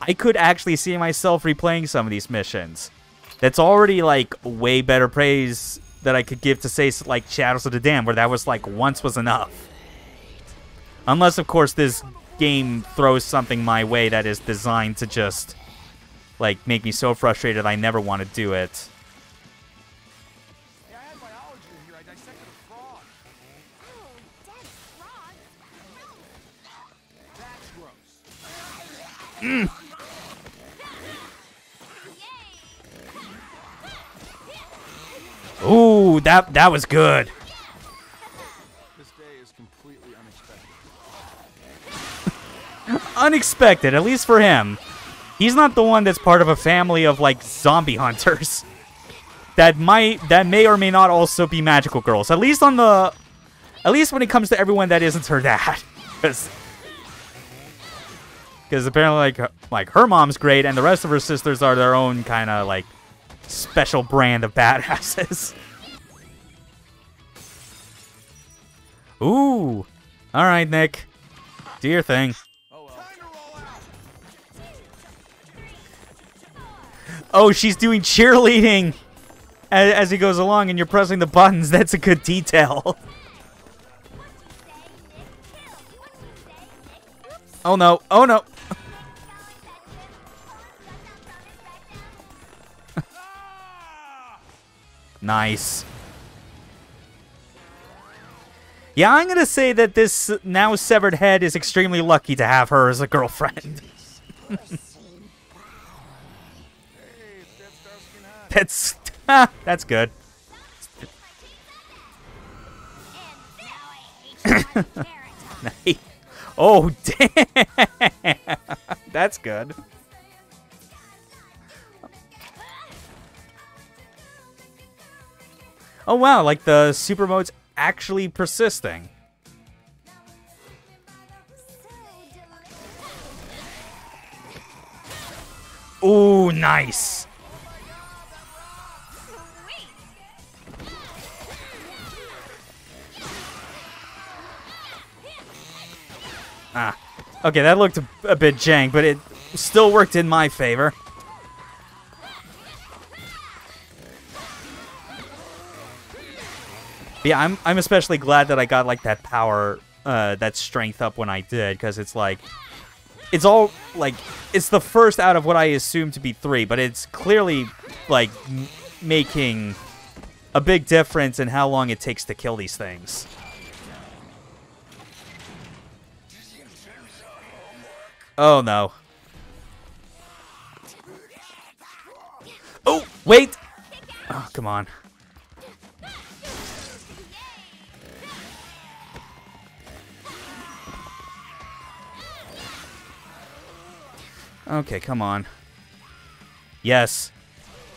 I could actually see myself replaying some of these missions. That's already, like, way better praise that I could give to, say, like, Shadows of the Dam, where that was, like, once was enough. Unless, of course, this game throws something my way that is designed to just, like, make me so frustrated I never want to do it.
Hey, I had biology in here. I dissected a frog.
Oh, dead frog.
That's gross.
Ooh, that was good.
This day is completely unexpected.
Unexpected, at least for him. He's not the one that's part of a family of, like, zombie hunters. That may or may not also be magical girls. At least when it comes to everyone that isn't her dad. Because apparently, like her mom's great, and the rest of her sisters are their own kind of, like, special brand of badasses. Ooh. All right, Nick. Do your thing. Oh, she's doing cheerleading as he goes along, and you're pressing the buttons. That's a good detail. Oh, no. Oh, no. Nice. Yeah, I'm going to say that this now severed head is extremely lucky to have her as a girlfriend. That's good. Nice. Oh, damn. That's good. Oh, wow, like the super mode's actually persisting. Ooh, nice. Ah, okay, that looked a bit jank, but it still worked in my favor. But yeah, I'm especially glad that I got, like, that power, that strength up when I did, because it's like, it's all, like, it's the first out of what I assume to be 3, but it's clearly, like, making a big difference in how long it takes to kill these things. Oh, no. Oh, wait! Oh, come on. Okay, come on. Yes.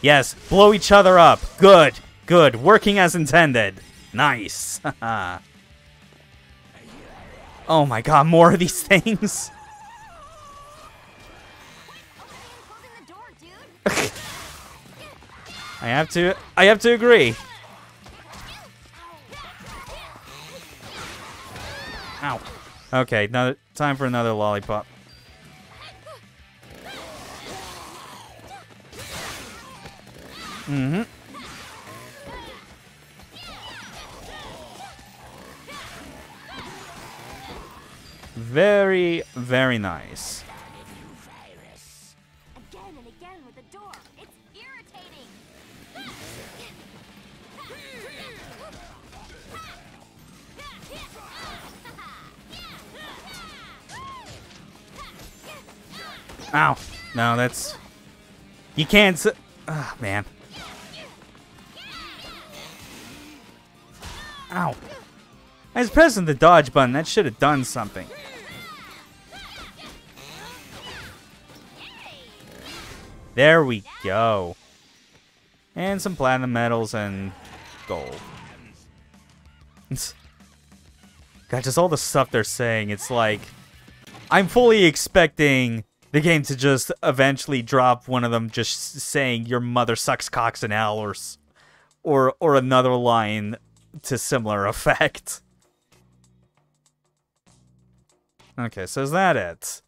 Yes, blow each other up. Good. Good. Working as intended. Nice. Oh my god, more of these things. I have to agree. Ow. Okay, now time for another lollipop. Mm-hmm. Very, very nice.
Again and again with the door. It's irritating.
Ow. No, that's... You can't... Ah, man. Ow. I was pressing the dodge button. That should have done something. There we go. And some platinum medals and gold. God, just all the stuff they're saying. It's like... I'm fully expecting the game to just eventually drop one of them just saying your mother sucks cocks in hell or another line to similar effect. Okay, so is that it?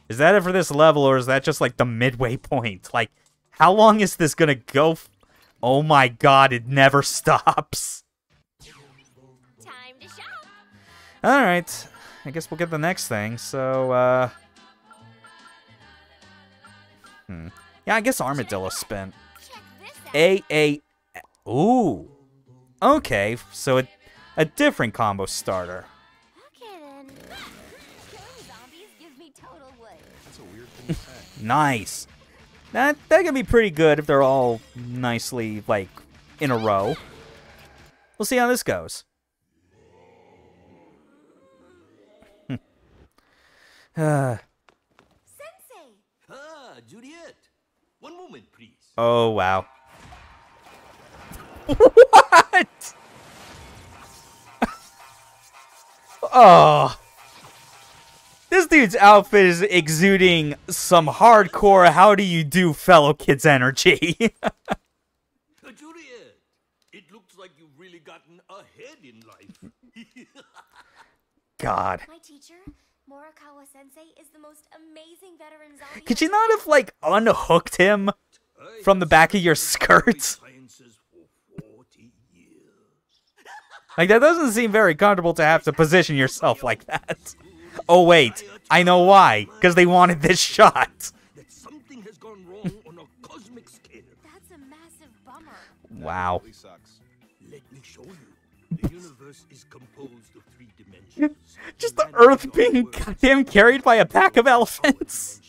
Is that it for this level, or is that just like the midway point? Like, how long is this gonna go? Oh my god, it never stops.
Time to shop.
Alright, I guess we'll get the next thing, so, yeah, I guess Armadillo spin.
Check this out.
Ooh. Okay, so a different combo starter.
Okay then. Killing zombies gives me total wood.
That's a weird thing to say.
Nice. That can be pretty good if they're all nicely, like, in a row. We'll see how this goes.
Sensei.
Ah, Juliet. One moment, please.
Oh, wow. What? Oh. This dude's outfit is exuding some hardcore how do you do fellow kids energy.
Juliet, it looks like you've really gotten ahead in life.
God.
My teacher, Morikawa Sensei, is the most amazing veteran zombie.
Could you not have, like, unhooked him from the back of your skirt?
Sciences for 40 years.
Like, that doesn't seem very comfortable to have to position yourself like that. Oh, wait. I know why. Because they wanted this shot.
That something has gone wrong on a cosmic scale.
That's a massive bummer.
Wow.
Really sucks.
Let me show you. The universe is composed of 3 dimensions.
Just the Earth being goddamn carried by a pack of elephants.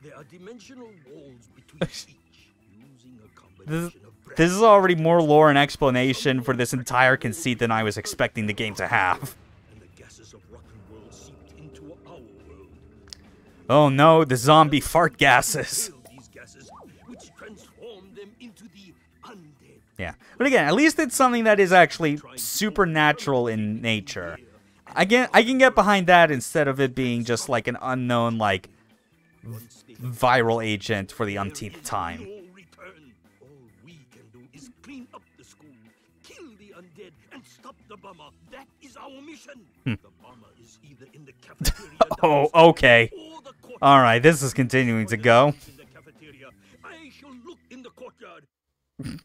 There are dimensional walls between each, using a combination of
This is already more lore and explanation for this entire conceit than I was expecting the game to have.
and the gases of rock and world seeped into our world.
Oh no, the zombie fart gases.
Kill these gases, which transform them into the undead.
Yeah. But again, at least it's something that is actually supernatural in nature. I can get behind that instead of it being just like an unknown, like, viral agent for the umpteenth time.
No return. All we can do is clean up the school, kill the undead, and stop the bomber. That is our mission. The bomber is either in the cafeteria
Oh, okay.
or the courtyard.
Alright, this is continuing to go.
In the cafeteria, I shall look in the courtyard. I'm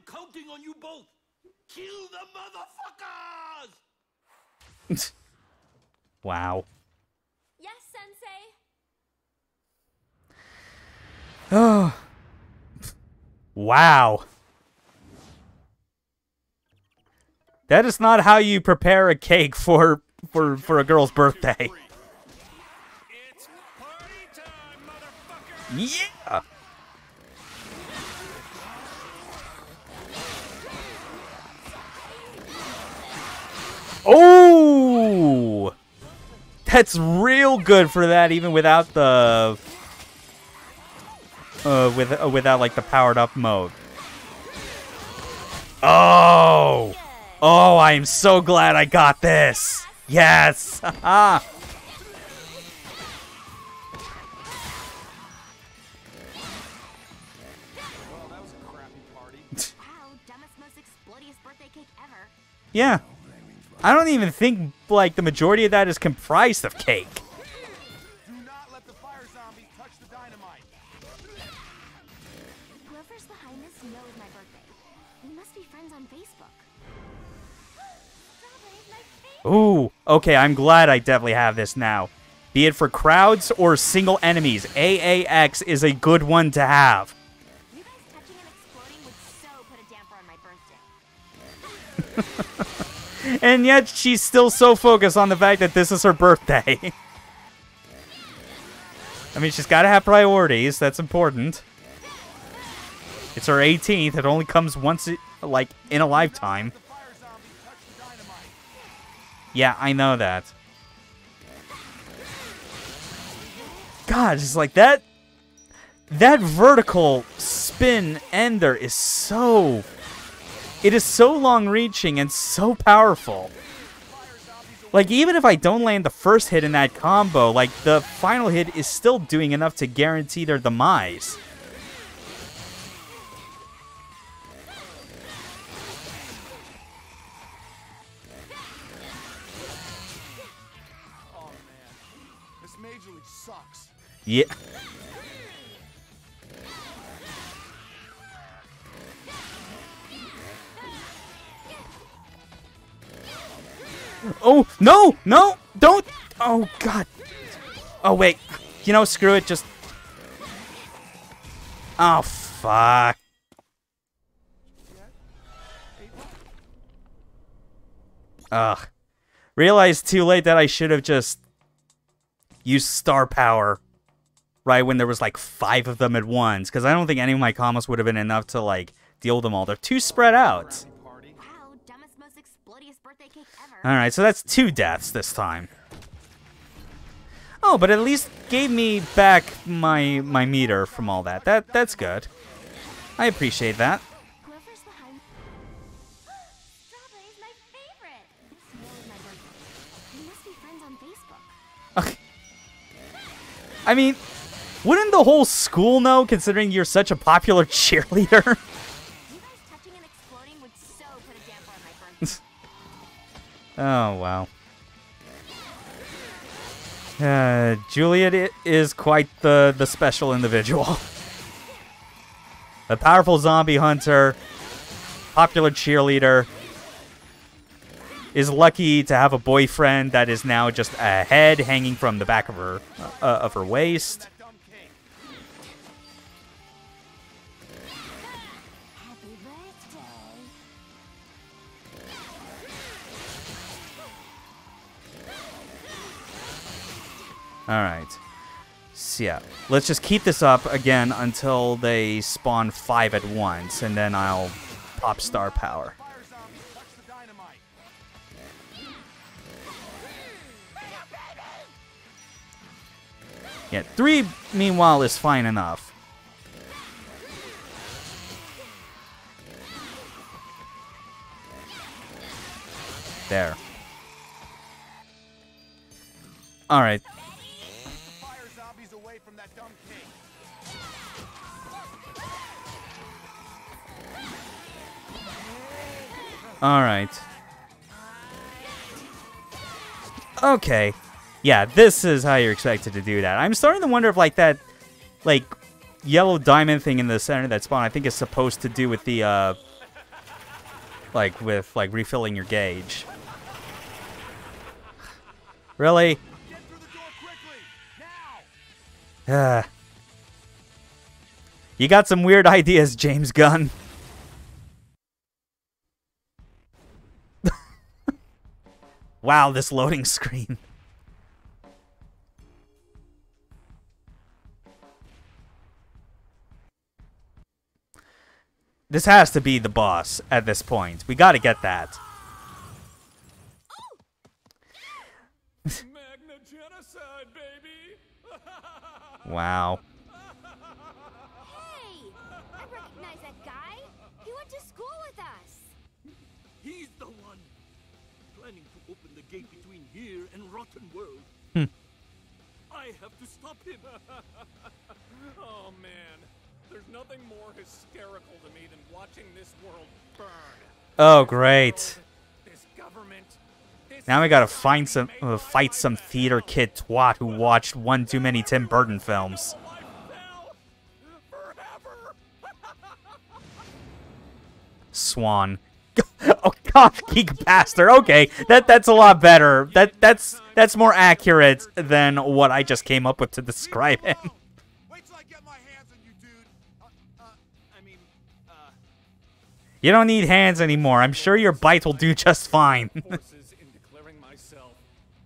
counting on you both. Kill the motherfuckers!
Wow.
Yes, Sensei.
Oh. Wow. That is not how you prepare a cake for a girl's birthday.
It's party time, motherfucker!
Yeah. Oh. That's real good for that, even without the without like the powered up mode. Oh. Oh, I am so glad I got this. Yes. Ah.
Well, that was a crappy party.
Wow, dumbest, most explodious birthday cake ever.
Yeah. I don't even think, like, the majority of that is comprised of cake.
Do not let the fire zombie touch the dynamite.
Whoever's behind this knows my birthday. We must be friends on Facebook. Strawberries, my favorite.
Ooh, okay, I'm glad I definitely have this now. Be it for crowds or single enemies, AAX is a good one to have.
You guys touching and exploding would so put a damper on my birthday.
And yet, she's still so focused on the fact that this is her birthday. I mean, she's got to have priorities. That's important. It's her 18th. It only comes once, like, in a lifetime. Yeah, I know that. God, it's like that vertical spin ender is so... It is so long-reaching and so powerful. Like, even if I don't land the first hit in that combo, like, the final hit is still doing enough to guarantee their demise.
Oh man, this Major League sucks.
Yeah. Oh, no, no, don't. Oh, God. Oh, wait. You know, screw it. Just. Oh, fuck. Ugh. Realized too late that I should have just used star power right when there was like 5 of them at once. Because I don't think any of my combos would have been enough to, like, deal with them all. They're too spread out. Alright, so that's 2 deaths this time. Oh, but at least gave me back my meter from all that. That's good. I appreciate that. I mean, wouldn't the whole school know, considering you're such a popular cheerleader? Oh, wow. Juliet is quite the special individual. A powerful zombie hunter, popular cheerleader, is lucky to have a boyfriend that is now just a head hanging from the back of her waist. Alright. So yeah, let's just keep this up again until they spawn 5 at once, and then I'll pop star power. Yeah, 3, meanwhile, is fine enough. There. Alright. Alright. Okay. Yeah, this is how you're expected to do that. I'm starting to wonder if, like, that, like, yellow diamond thing in the center of that spawn, I think is supposed to do with the, like, with, like, refilling your gauge. Really?
Get through the door quickly, now!
You got some weird ideas, James Gunn. Wow, this loading screen. This has to be the boss at this point. We gotta get that.
Magna genocide, baby.
Wow.
Hey! I recognize that guy! He went to school with us!
He's the one planning to open the gate between here and Rotten World. I have to stop him.
Oh man, there's nothing more hysterical to me than watching this world burn.
Oh, great.
This government.
Now we gotta fight some theater kid twat who watched one too many Tim Burton films. Swan. Oh God, geek bastard. Okay, that's a lot better. That's more accurate than what I just came up with to describe him.
Wait till I get my hands on you, dude.
You don't need hands anymore. I'm sure your bite will do just fine.
Forces in declaring myself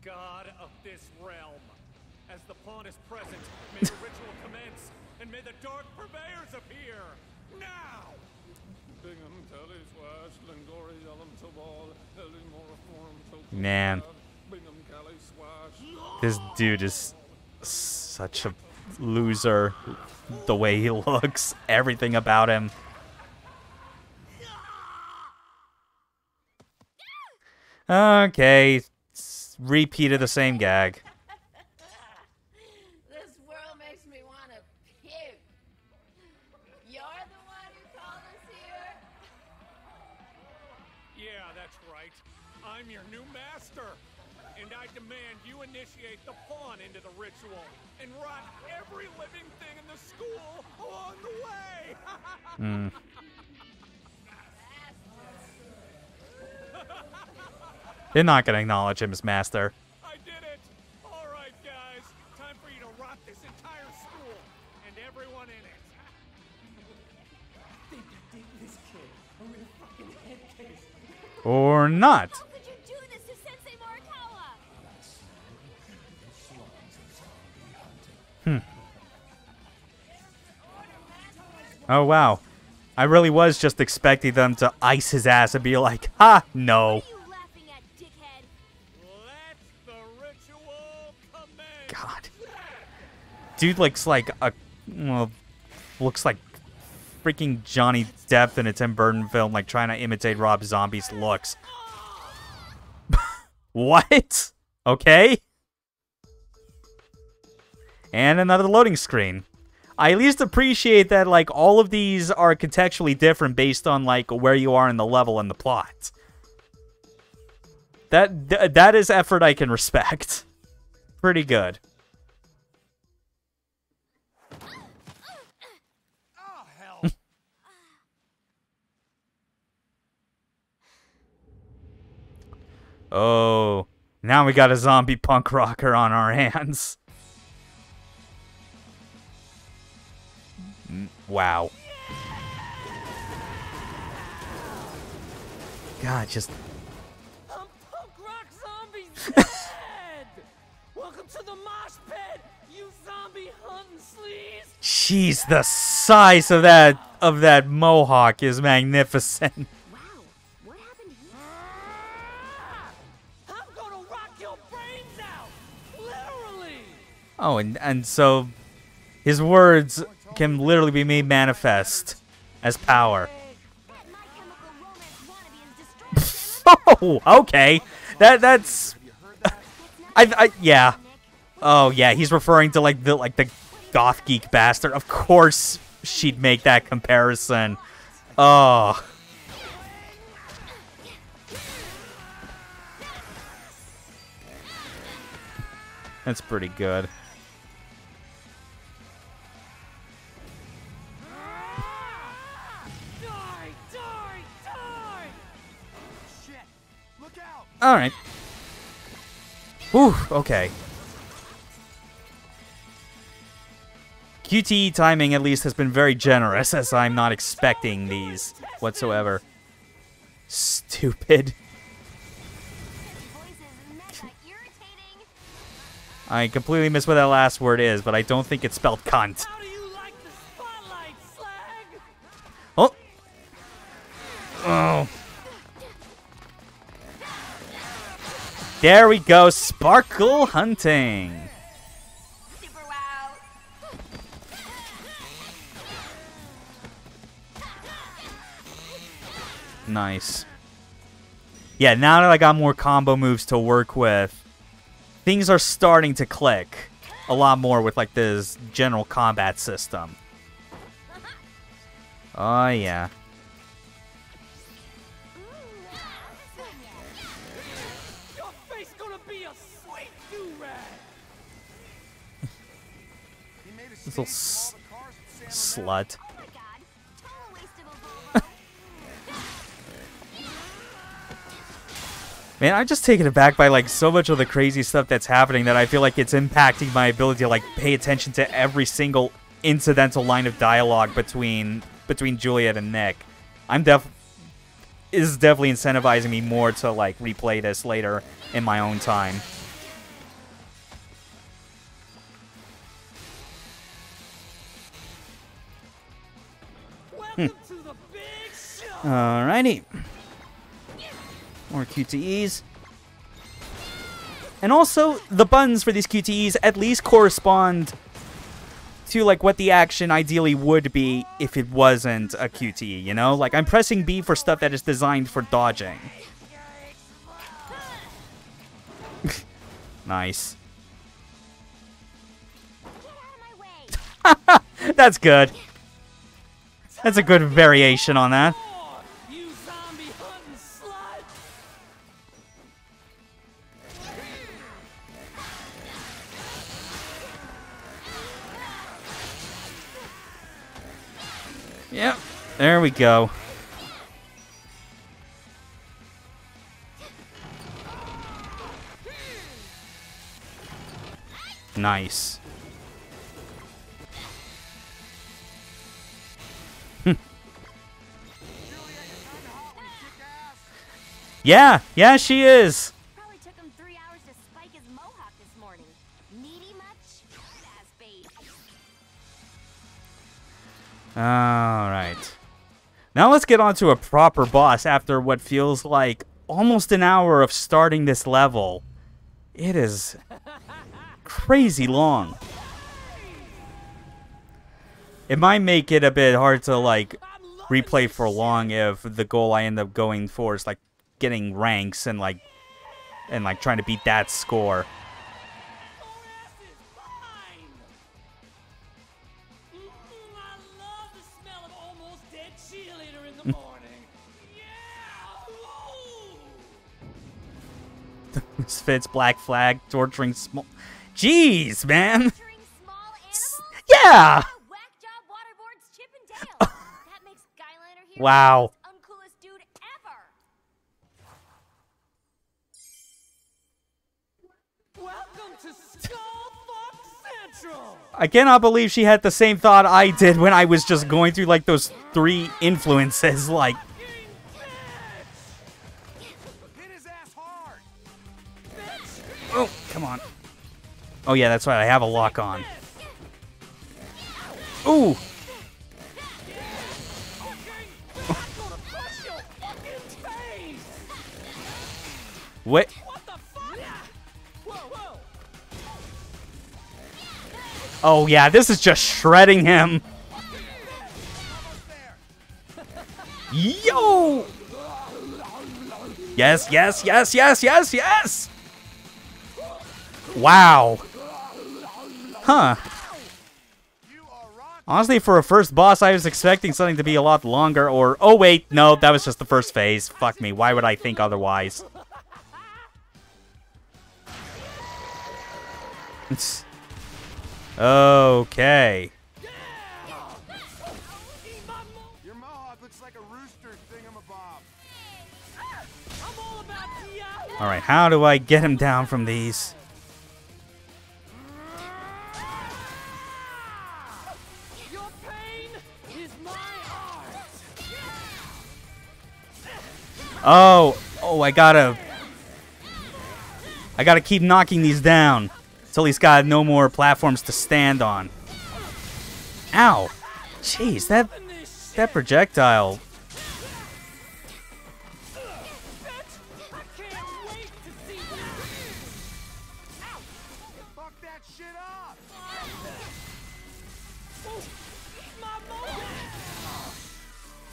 God of this realm. As the pawn is present, may the
Man. This dude is such a loser. The way he looks, everything about him. Okay, repeat of the same gag.
This world makes me want to puke. You're the one who called us here?
Yeah, that's right. I'm your new master. And I demand you initiate the pawn into the ritual and rot every living thing in the school along the way.
They're not going to acknowledge him as master.
I did it! Alright, guys. Time for you to rot this entire school and everyone in it.
I think I dig this kid. I'm in a fucking head case.
Or not.
How could you do this to Sensei Morikawa?
Oh, wow. I really was just expecting them to ice his ass and be like, ha, no.
What are you laughing at, dickhead?
Let the ritual commence.
God. Dude looks like a, well, looks like freaking Johnny Depp in a Tim Burton film, like trying to imitate Rob Zombie's looks. What? Okay. And another loading screen. I at least appreciate that, like, all of these are contextually different based on, like, where you are in the level and the plot. That is effort I can respect. Pretty good.
Oh, hell.
Oh, now we got a zombie punk rocker on our hands. Wow. God, just...
I'm punk rock zombies dead! Welcome to the mosh pit, you zombie hunting sleaze!
Jeez, the size of that mohawk is magnificent.
Wow, what happened here?
I'm gonna rock your brains out! Literally!
Oh, and so his words can literally be made manifest as power.
That My Chemical Romance wannabe is destroying
Oh, okay. That's yeah. Oh yeah, he's referring to like the goth geek bastard. Of course she'd make that comparison. Oh. That's pretty good.
Die! Die! Die!
Shit. Look out.
All right. Whew, okay. QTE timing at least has been very generous, as I'm not expecting these whatsoever. Stupid.
voices mega irritating.
I completely missed what that last word is, but I don't think it's spelled cunt.
How do you like the spotlight, slag?
Oh. Oh. There we go, sparkle hunting.
Super wow.
Nice. Yeah, now that I got more combo moves to work with, things are starting to click a lot more with like this general combat system. Oh yeah.
Your face gonna be a sweet do-rag!
He made a
This little
stand for all the cars at San Ramon.
slut.
Oh my god. Total waste of a bullet.
Man, I'm just taken aback by like so much of the crazy stuff that's happening that I feel like it's impacting my ability to like pay attention to every single incidental line of dialogue between Juliet and Nick. Is definitely incentivizing me more to like replay this later in my own time.
Welcome to the big show!
Alrighty. More QTEs. And also, the buttons for these QTEs at least correspond to, like, what the action ideally would be if it wasn't a QTE, you know? Like, I'm pressing B for stuff that is designed for dodging. Nice. That's good. That's a good variation on that.
You zombie hunting slut!
Yep. There we go. Nice. Yeah, she is.
Probably took him 3 hours to spike his mohawk this morning. Needy much? That's bait.
Alright. Now let's get on to a proper boss after what feels like almost an hour of starting this level. It is crazy long. It might make it a bit hard to, like, replay for long if the goal I end up going for is, like, getting ranks and trying to beat that score.
I love the smell of almost dead cheerleader in the morning. Yeah!
Misfits, Black Flag, torturing small... Jeez, man! Yeah! Wow.
Welcome to Skullfuck Central!
I cannot believe she had the same thought I did when I was just going through, like, those 3 influences, like...
Hit his ass hard.
Oh, come on. Oh, yeah, that's right. I have a lock on. Ooh! What? Oh, yeah, this is just shredding him. Yo! Yes, yes, yes, yes, yes, yes! Wow. Huh. Honestly, for a first boss, I was expecting something to be a lot longer, or... Oh, wait, no, that was just the first phase. Fuck me, why would I think otherwise? Okay.
Your mohawk looks like a rooster thingamabob.
Alright, how do I get him down from these?
Your pain is my art.
Oh, I gotta keep knocking these down until he's got no more platforms to stand on. Ow! Jeez, that projectile.
Fuck that shit up.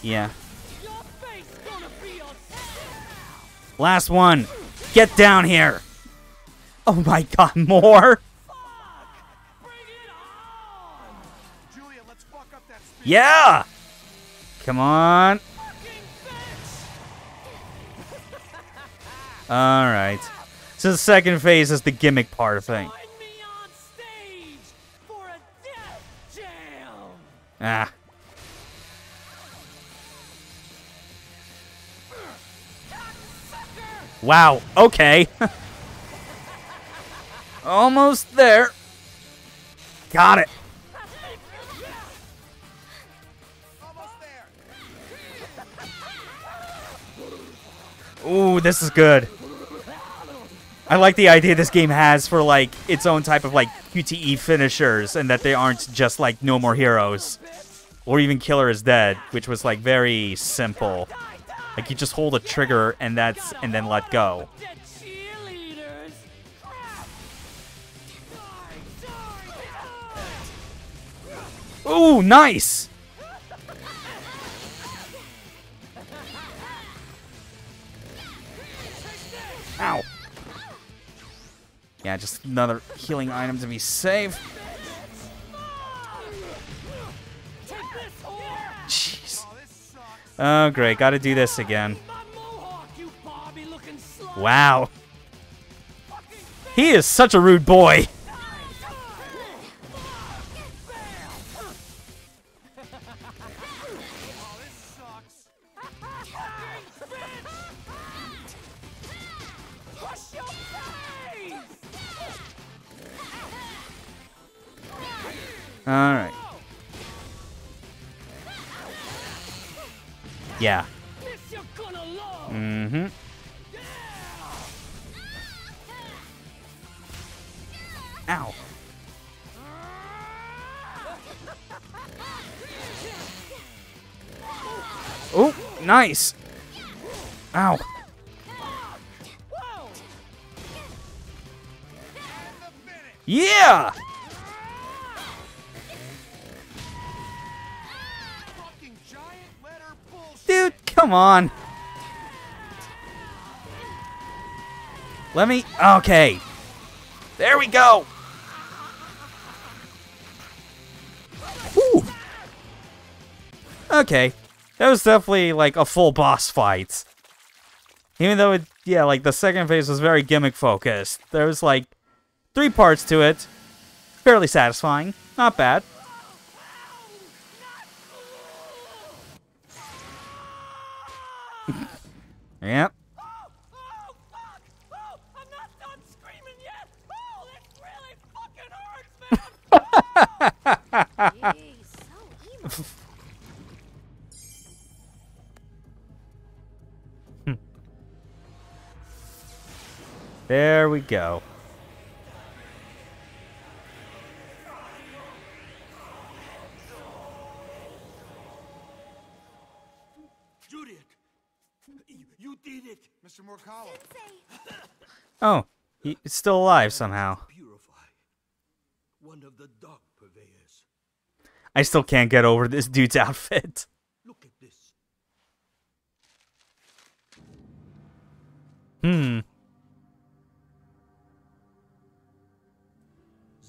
Yeah. Last one. Get down here. Oh my god, more?
Julia, let's fuck up that speed.
Yeah! Come on. Alright. So the second phase is the gimmick part thing. Ah. Wow, okay. Almost there. Got it.
Almost there.
Ooh, this is good. I like the idea this game has for, like, its own type of, like, QTE finishers, and that they aren't just, like, no more heroes. Or even Killer is Dead, which was, like, very simple. Like, you just hold a trigger, and then let go. Ooh, nice! Ow. Yeah, just another healing item to be safe. Jeez. Oh, great. Gotta do this again. Wow. He is such a rude boy. Alright. Yeah. Mm-hmm. Ow. Oh, nice. Ow. Yeah! Dude, come on. Let me... Okay. There we go. Whew. Okay. That was definitely, like, a full boss fight. Even though, yeah, like, the second phase was very gimmick-focused. There was, like, 3 parts to it. Fairly satisfying. Not bad. Yep.
I'm not done screaming yet. Oh, this really fucking hurts, man.
Jeez, so emo.
There we go.
Juliet, you did it.
Mr. Morikawa.
Oh, he's still alive somehow.
Purify. One of the dark purveyors.
I still can't get over this dude's outfit.
Look at this.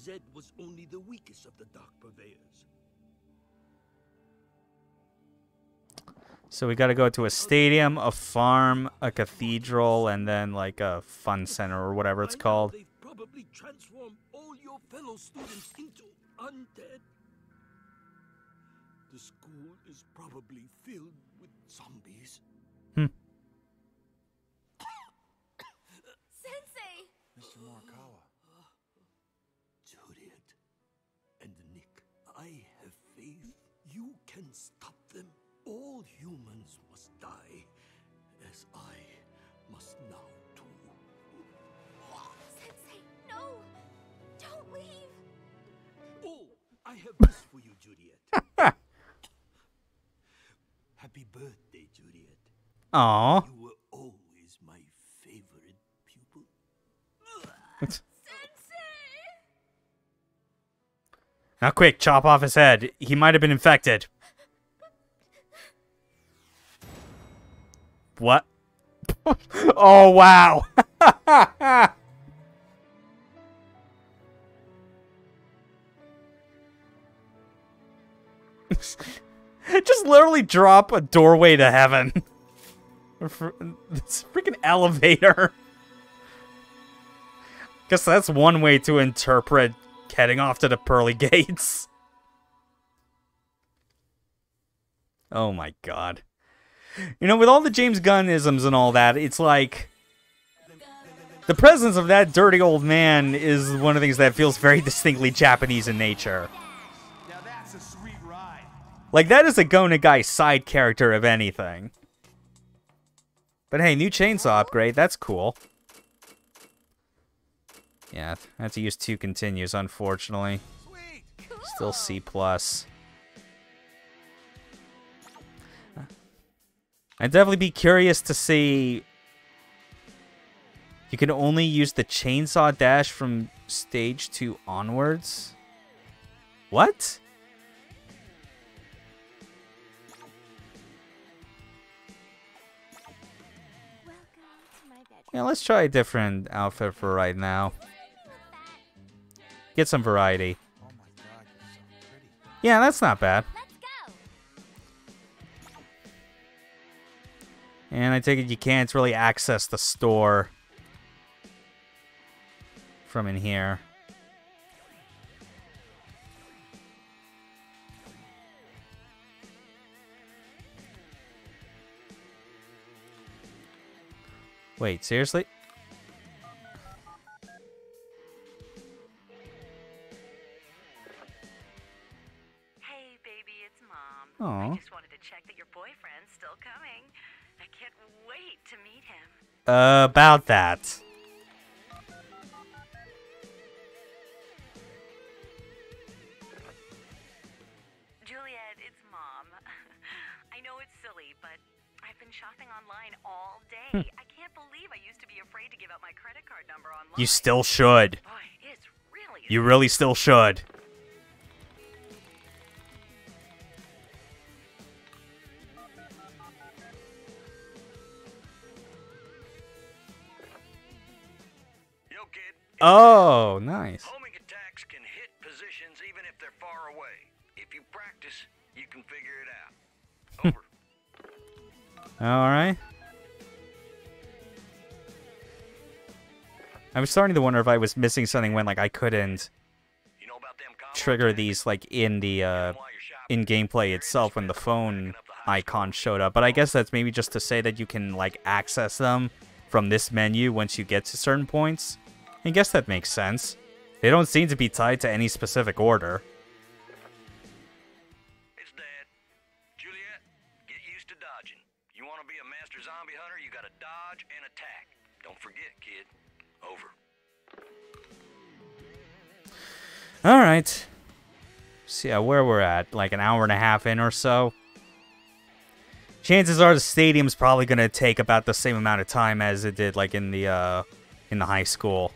Zed was only the weakest of the dark purveyors.
So we gotta go to a stadium, a farm, a cathedral, and then like a fun center or whatever it's
By now,
called.
they've probably transformed all your fellow students into undead. The school is probably filled with zombies.
Sensei!
Mr. Morikawa.
Juliet and Nick, I have faith you can stop them. All humans must die, as I must now too.
Sensei, no! Don't leave!
Oh, I have this for you, Juliet. Happy birthday, Juliet.
Aww.
You were always my favorite pupil.
Sensei!
Now quick, chop off his head. He might have been infected. What? Oh, wow. Just literally drop a doorway to heaven. It's a freaking elevator. Guess that's one way to interpret heading off to the pearly gates. Oh my god. You know, with all the James Gunn-isms and all that, it's like... the presence of that dirty old man is one of the things that feels very distinctly Japanese in nature.
Now that's a sweet ride.
Like, that is a Go Nagai side character, if anything. But hey, new chainsaw upgrade, that's cool. Yeah, I have to use 2 continues, unfortunately. Still C+. I'd definitely be curious to see... you can only use the chainsaw dash from stage 2 onwards? What? Yeah, let's try a different outfit for right now. Get some variety.
Oh my god, you're so pretty.
Yeah, that's not bad.
Let's go.
And I take it you can't really access the store from in here. Wait, seriously?
Hey, baby, it's Mom.
Aw.
I just wanted to check that your boyfriend's still coming. I can't wait to meet him.
About that.
Juliet, it's Mom. I know it's silly, but I've been shopping online all day. I can't believe I used to be afraid to give out my credit card number online.
You still should.
Boy, it's really...
You really still should.
Yo, kid.
Oh, nice.
Homing attacks can hit positions even if they're far away. If you practice, you can figure it out. Over.
Alright. I was starting to wonder if I was missing something when, like, I couldn't
You know about them combo
trigger
attacks?
these, like, in the,
While you're shopping,
in gameplay itself when the phone icon showed up. But I guess that's maybe just to say that you can, like, access them from this menu once you get to certain points. I guess that makes sense. They don't seem to be tied to any specific order.
It's Dad. Juliet, get used to dodging. You want to be a master zombie hunter, you gotta dodge and attack. Don't forget, kid. Over.
Alright. So yeah, where we're at, like an hour and a half in or so. Chances are the stadium's probably going to take about the same amount of time as it did, like, in the high school.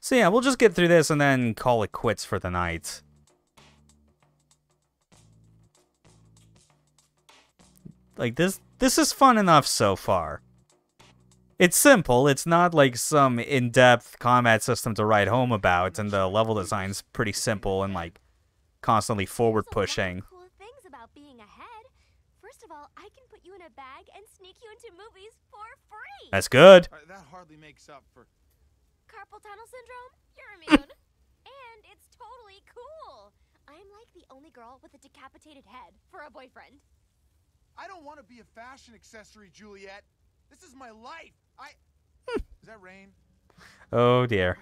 So yeah, we'll just get through this and then call it quits for the night. Like, this is fun enough so far. It's simple. It's not like some in-depth combat system to write home about, and the level design's pretty simple and, like, constantly forward-pushing.
Cool things about being ahead. First of all, I can put you in a bag and sneak you into movies for free.
That's good.
That hardly makes up for...
Carpal tunnel syndrome? You're immune. And it's totally cool. I'm like the only girl with a decapitated head for a boyfriend.
I don't want to be a fashion accessory, Juliet. This is my life. Is that rain?
Oh, dear.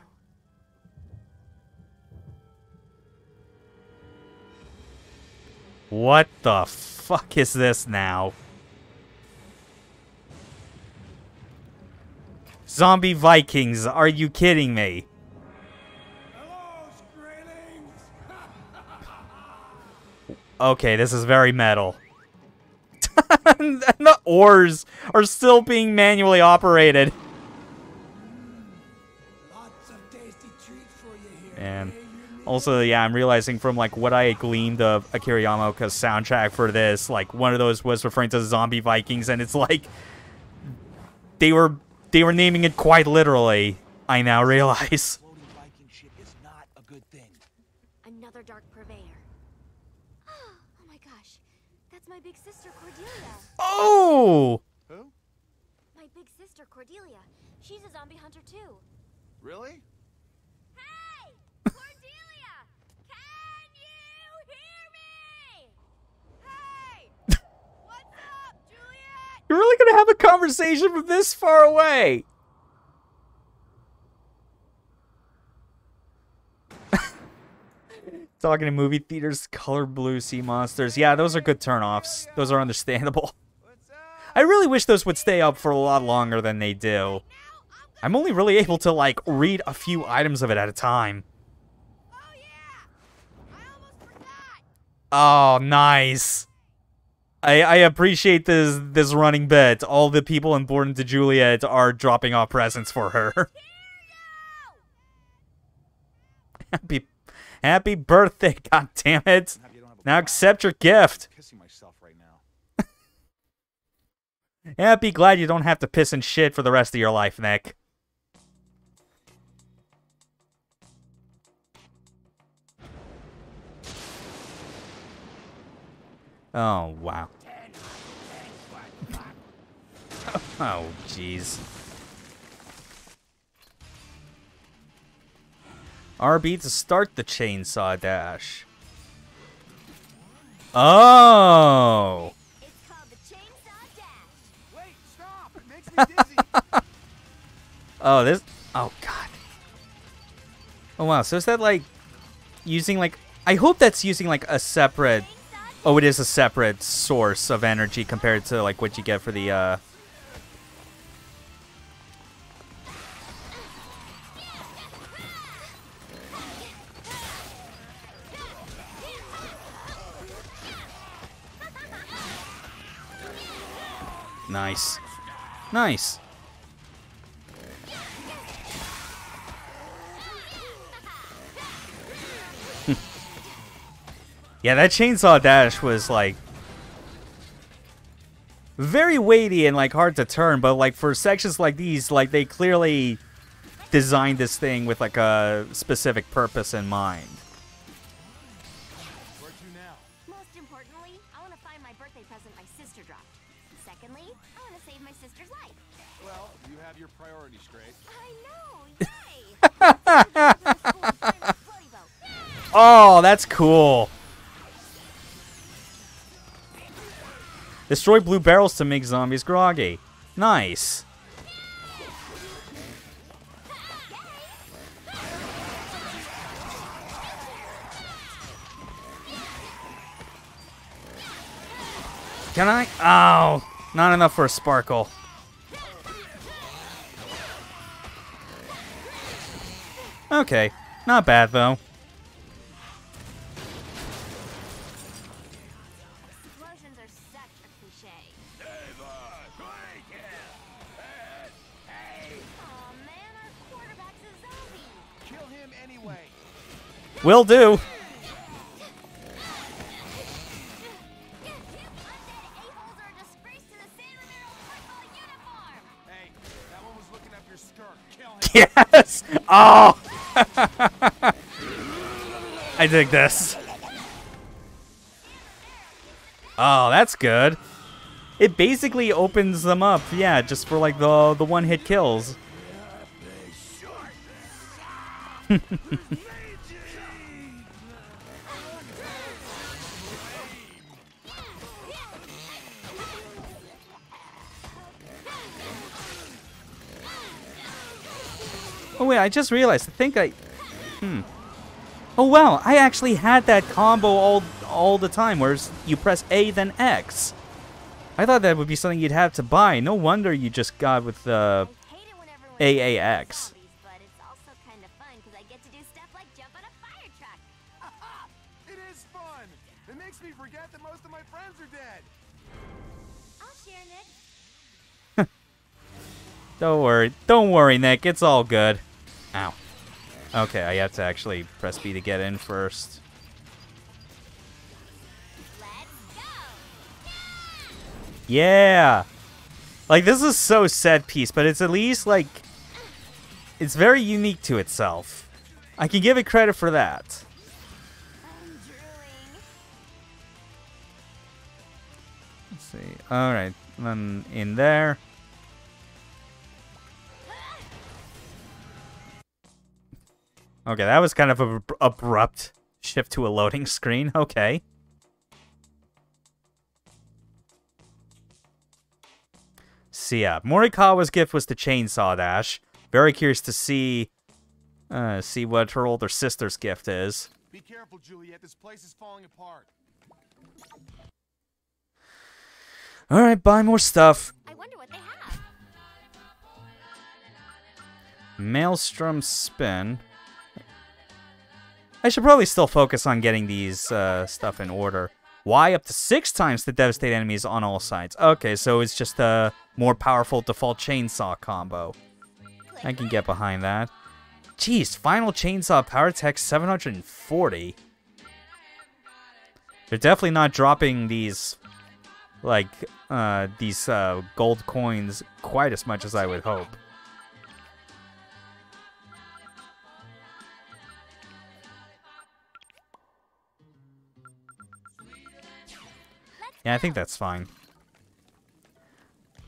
What the fuck is this now? Zombie Vikings, are you kidding me?
Hello, Skraelings!
Okay, this is very metal. And the oars are still being manually operated.
Lots of tasty treats for you here.
And also, yeah, I'm realizing from, like, what I gleaned of Akira Yamaoka's soundtrack for this, like, one of those was referring to Zombie Vikings, and it's like they were naming it quite literally, I now realize.
Floating Viking ship is not a good thing.
Another dark purveyor. Oh my gosh. That's my big sister, Cordelia.
Oh!
Who?
My big sister, Cordelia. She's a zombie hunter, too.
Really?
Hey! Cordelia! Can you hear me? Hey! What's up, Juliet?
You're really gonna have a conversation from this far away? Talking to movie theaters, color blue sea monsters. Yeah, those are good turnoffs. Those are understandable. I really wish those would stay up for a lot longer than they do. I'm only really able to, like, read a few items of it at a time.
Oh yeah! I almost forgot!
Oh, nice. I appreciate this running bit. All the people important to Juliet are dropping off presents for her. Happy birthday, goddammit. Now accept your gift.
I'm kissing myself right now.
Yeah, be glad you don't have to piss and shit for the rest of your life, Nick. Oh, wow. Oh, jeez. RB to start the chainsaw dash. Oh!
It's called the Chainsaw Dash.
Wait, stop! It makes me dizzy.
Oh, this... Oh, God. Oh, wow. So is that, like, using, like... I hope that's using, like, a separate... Oh, it is a separate source of energy compared to, like, what you get for the, Nice. Nice. Yeah, that chainsaw dash was, like, very weighty and, like, hard to turn, but, like, for sections like these, like, they clearly designed this thing with, like, a specific purpose in mind.
Where to now?
Most importantly, I want to find my birthday present my sister dropped. Secondly, I want to save my sister's life.
Well, you have your priorities straight.
I know, yay!
Oh, that's cool. Destroy blue barrels to make zombies groggy. Nice. Can I? Oh, not enough for a sparkle. Okay, not bad though.
Explosions are such a cliche. Aw man, our quarterback's a zombie.
Kill him anyway.
Will do.
Hey, that one was looking up your skirt. Kill him.
Yes. Oh. I dig this. Oh, that's good. It basically opens them up, yeah, just for like the one-hit kills. Oh wait, I just realized. I think I... Oh wow, I actually had that combo all the time, where you press A then X. I thought that would be something you'd have to buy. No wonder you just got with the AAX.
But it's also kind of fun because I get to do stuff like jump on a fire truck.
It is fun. It makes me forget that most of my friends are dead.
I'll share, Nick.
Don't worry, Nick. It's all good. Ow. Okay, I have to actually press B to get in first. Yeah! Like, this is so set piece, but it's at least, like... It's very unique to itself. I can give it credit for that.
I'm drooling.
Let's see. Alright, then in there. Okay, that was kind of an abrupt shift to a loading screen. Okay. So yeah, Morikawa's gift was the chainsaw dash. Very curious to see what her older sister's gift is.
Be careful, Juliet. This place is falling apart.
Alright, buy more stuff.
I wonder what they have.
Maelstrom spin. I should probably still focus on getting these stuff in order. Why up to 6 times to devastate enemies on all sides? Okay, so it's just a more powerful default chainsaw combo. I can get behind that. Jeez, final chainsaw power tech 740. They're definitely not dropping these like these gold coins quite as much as I would hope. Yeah, I think that's fine.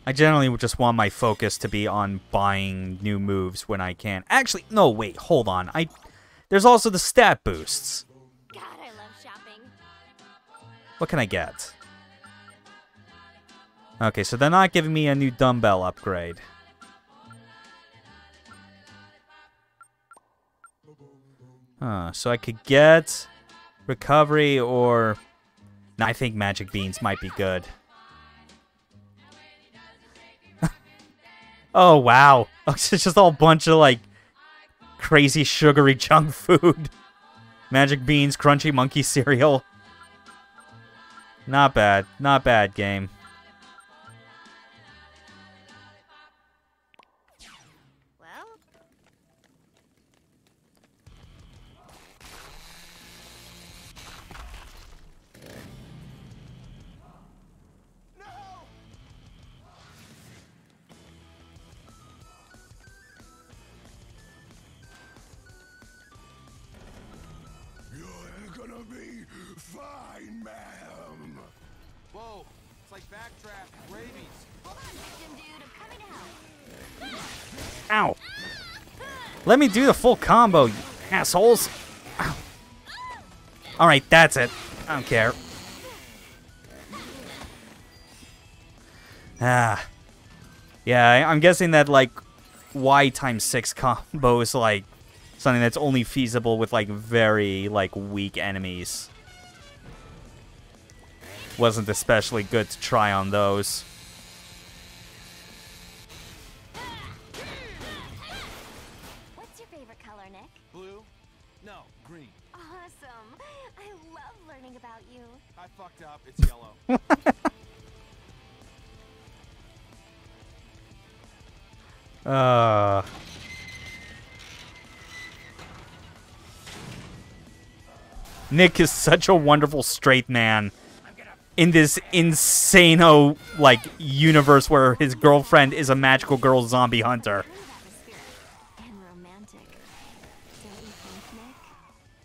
I generally would just want my focus to be on buying new moves when I can. Actually, no, wait, hold on. There's also the stat boosts.
God, I love shopping.
What can I get? Okay, so they're not giving me a new dumbbell upgrade. So I could get recovery or... No, I think magic beans might be good. Oh, wow. It's just all a bunch of, like, crazy sugary junk food. Magic beans, crunchy monkey cereal. Not bad. Not bad, game.
Well,
You're gonna be fine, ma'am.
Whoa, it's like backdraft, rabies.
hold on, victim dude. I'm coming to help.
Ow. Let me do the full combo, you assholes. Ow. Alright, that's it. I don't care. Yeah, I'm guessing that, like, Y times 6 combo is, like, something that's only feasible with, like, very, like, weak enemies. Wasn't especially good to try on those.
What's your favorite color, Nick?
Blue? No, green.
Awesome. I love learning about you.
I fucked up. It's yellow.
Nick is such a wonderful straight man in this insano, like, universe where his girlfriend is a magical girl zombie hunter.
And romantic. Don't you think, Nick?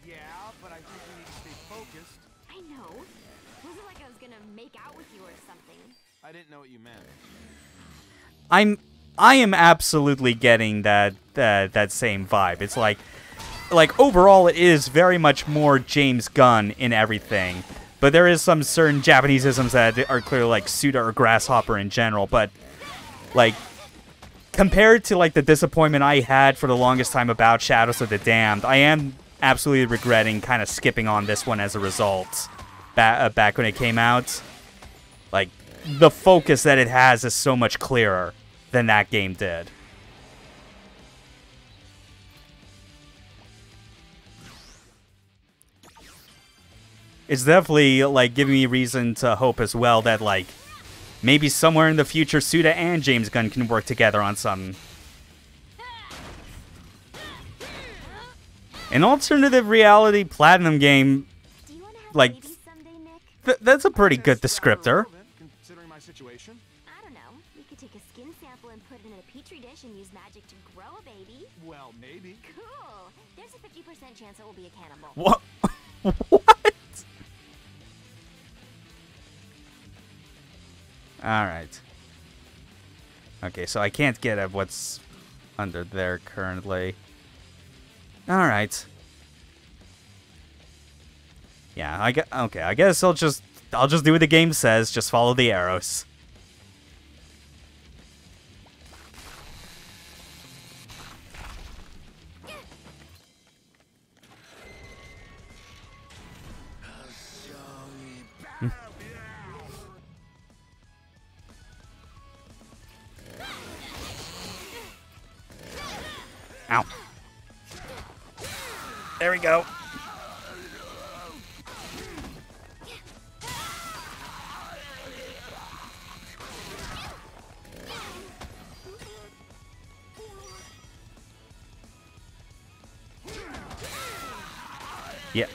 Yeah, but I think we need to stay focused.
I know. It wasn't like I was gonna make out with you or something.
I didn't know what you meant.
I am absolutely getting that same vibe. It's like overall it is very much more James Gunn in everything. But there is some certain Japaneseisms that are clearly like Suda or Grasshopper in general, but like compared to like the disappointment I had for the longest time about Shadows of the Damned, I am absolutely regretting kind of skipping on this one as a result. Back when it came out, like the focus that it has is so much clearer than that game did. It's definitely, like, giving me reason to hope as well that, like, maybe somewhere in the future Suda and James Gunn can work together on something. An alternative reality platinum game,
Do you wanna have
like,
babies someday, Nick?
that's a pretty good descriptor.
Considering my situation.
I don't know. We could take a skin sample and put it in a petri dish and use magic to grow a baby.
Well, maybe.
Cool. There's a 50% chance it will be a cannibal.
What? What? Alright. Okay, so I can't get at what's under there currently. Alright. Yeah, okay, I guess I'll just do what the game says, just follow the arrows. Ow. There we go. Yeah.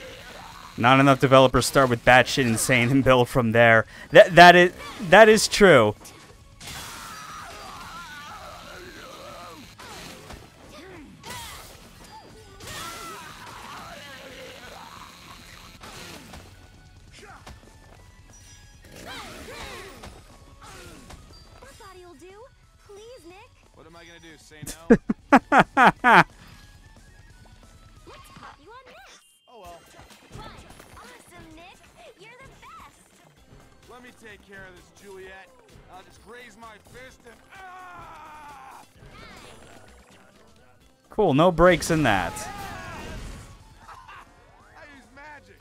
Not enough developers start with batshit insane and build from there. That is true.
That body will do. Please, Nick.
What am I gonna do? Say no?
Let's pop you on this.
Oh well.
What? Awesome, Nick. You're the best.
Let me take care of this, Juliet. I'll just raise my fist and
Cool, no breaks in that.
I use magic.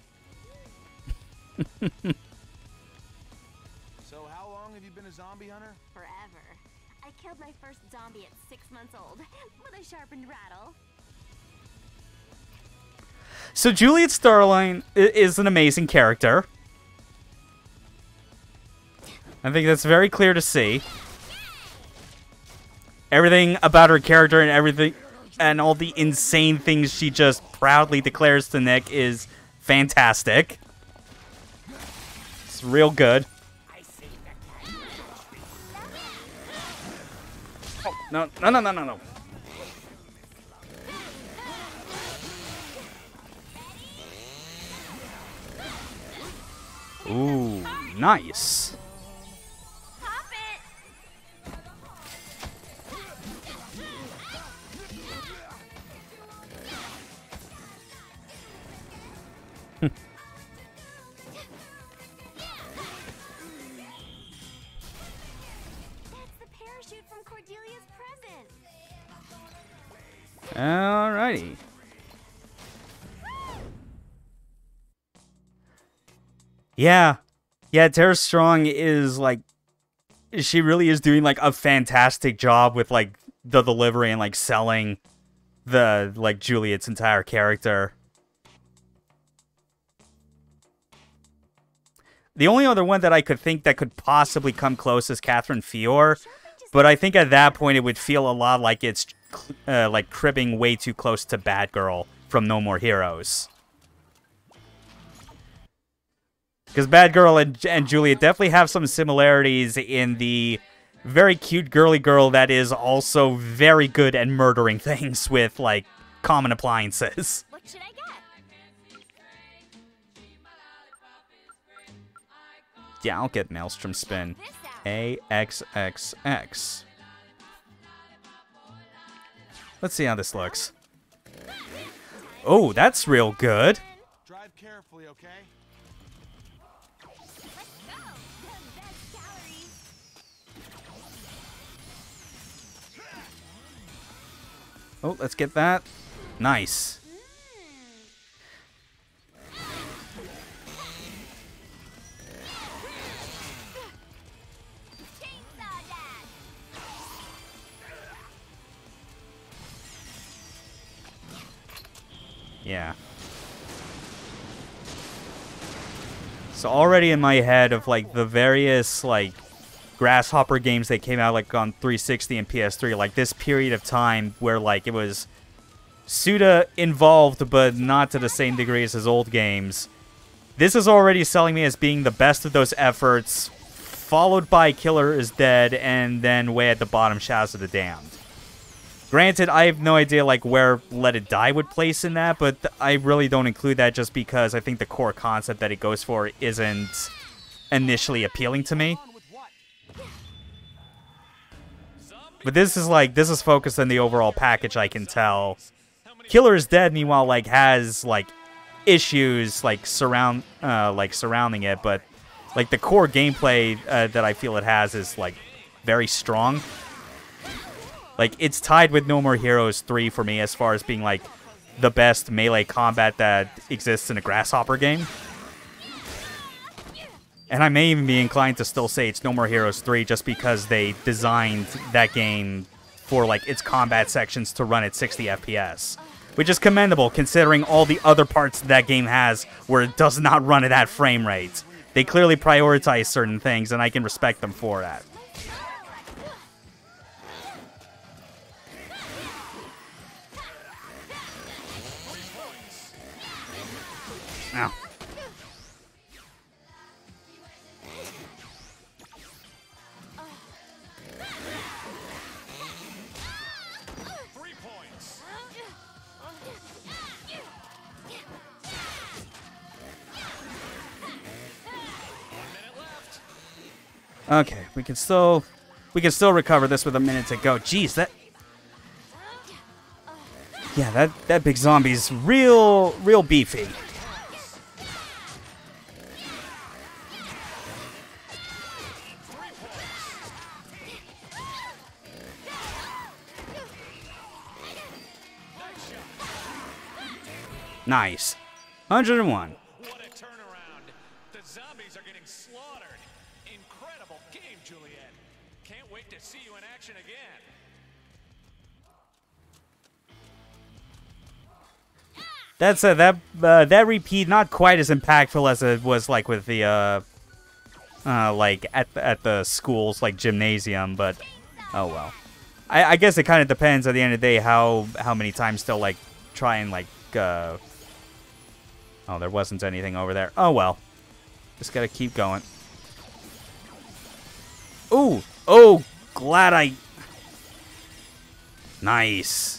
So how long have you been a zombie hunter?
Forever. I killed my first zombie at 6 months old with a sharpened rattle.
So Juliet Starline is an amazing character. I think that's very clear to see. Everything about her character and everything and all the insane things she just proudly declares to Nick is fantastic. It's real good. Oh, no. Ooh, nice.
Pop it. That's the parachute from Cordelia's present.
Alrighty. Yeah, Tara Strong is like, she really is doing like a fantastic job with like the delivery and like selling the like Juliet's entire character. The only other one that I could think that could possibly come close is Catherine Fior, but I think at that point it would feel a lot like it's like cribbing way too close to Batgirl from No More Heroes. Because Batgirl and Juliet definitely have some similarities in the very cute girly girl that is also very good at murdering things with, like, common appliances.
What should I get?
Yeah, I'll get Maelstrom Spin. AXXX. Let's see how this looks. Oh, that's real good.
Drive carefully, okay?
Oh, let's get that. Nice. Yeah. So already in my head of like the various like Grasshopper games that came out like on 360 and PS3, like this period of time where like it was Suda involved but not to the same degree as his old games. This is already selling me as being the best of those efforts, followed by Killer is Dead, and then way at the bottom, Shadows of the Damned. Granted, I have no idea like where Let It Die would place in that, but I really don't include that just because I think the core concept that it goes for isn't initially appealing to me. But this is focused on the overall package, I can tell. Killer is Dead, meanwhile, like has like issues like surrounding it, but like the core gameplay that I feel it has is like very strong. Like it's tied with No More Heroes 3 for me as far as being like the best melee combat that exists in a Grasshopper game. And I may even be inclined to still say it's No More Heroes 3 just because they designed that game for like its combat sections to run at 60 FPS. Which is commendable considering all the other parts that game has where it does not run at that frame rate. They clearly prioritize certain things and I can respect them for that. Ow. Okay, we can still recover this with a minute to go. Jeez, that. Yeah, that big zombie's real beefy. Nice. 101.
What a turnaround. The zombies are getting slaughtered. Incredible game, Juliet. Can't wait to see you in action again.
That said, that repeat not quite as impactful as it was like with the like at the school's like gymnasium, but oh well. I guess it kind of depends at the end of the day how many times they'll like try and like oh, there wasn't anything over there. Oh well. Just gotta keep going. Ooh! Oh, glad I. Nice.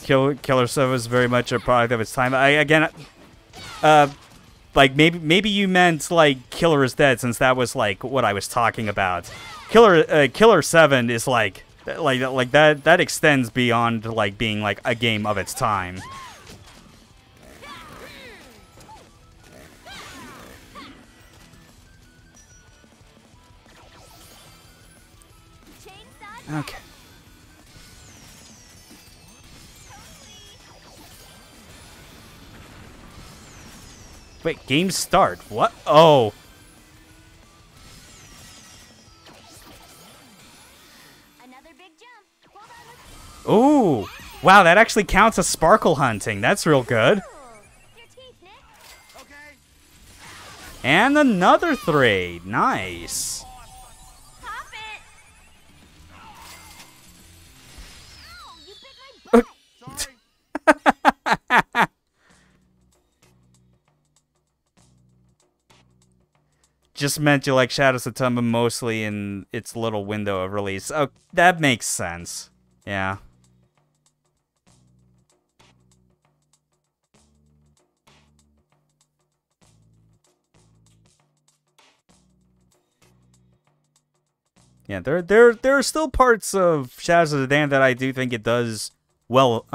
Killer 7 is very much a product of its time. Like maybe you meant like Killer is Dead, since that was like what I was talking about. Killer 7 is like that extends beyond like being like a game of its time. Okay. Wait, game start. What? Oh.
Another big jump.
Ooh. Wow, that actually counts as sparkle hunting. That's real good.
Your teeth, Nick.
Okay.
And another 3. Nice.
Pop it. Ow, you bit my butt.
Sorry.
Just meant you like Shadows of Tomb mostly in its little window of release. Oh, that makes sense. Yeah. Yeah, there are still parts of Shadows of the Damned that I do think it does well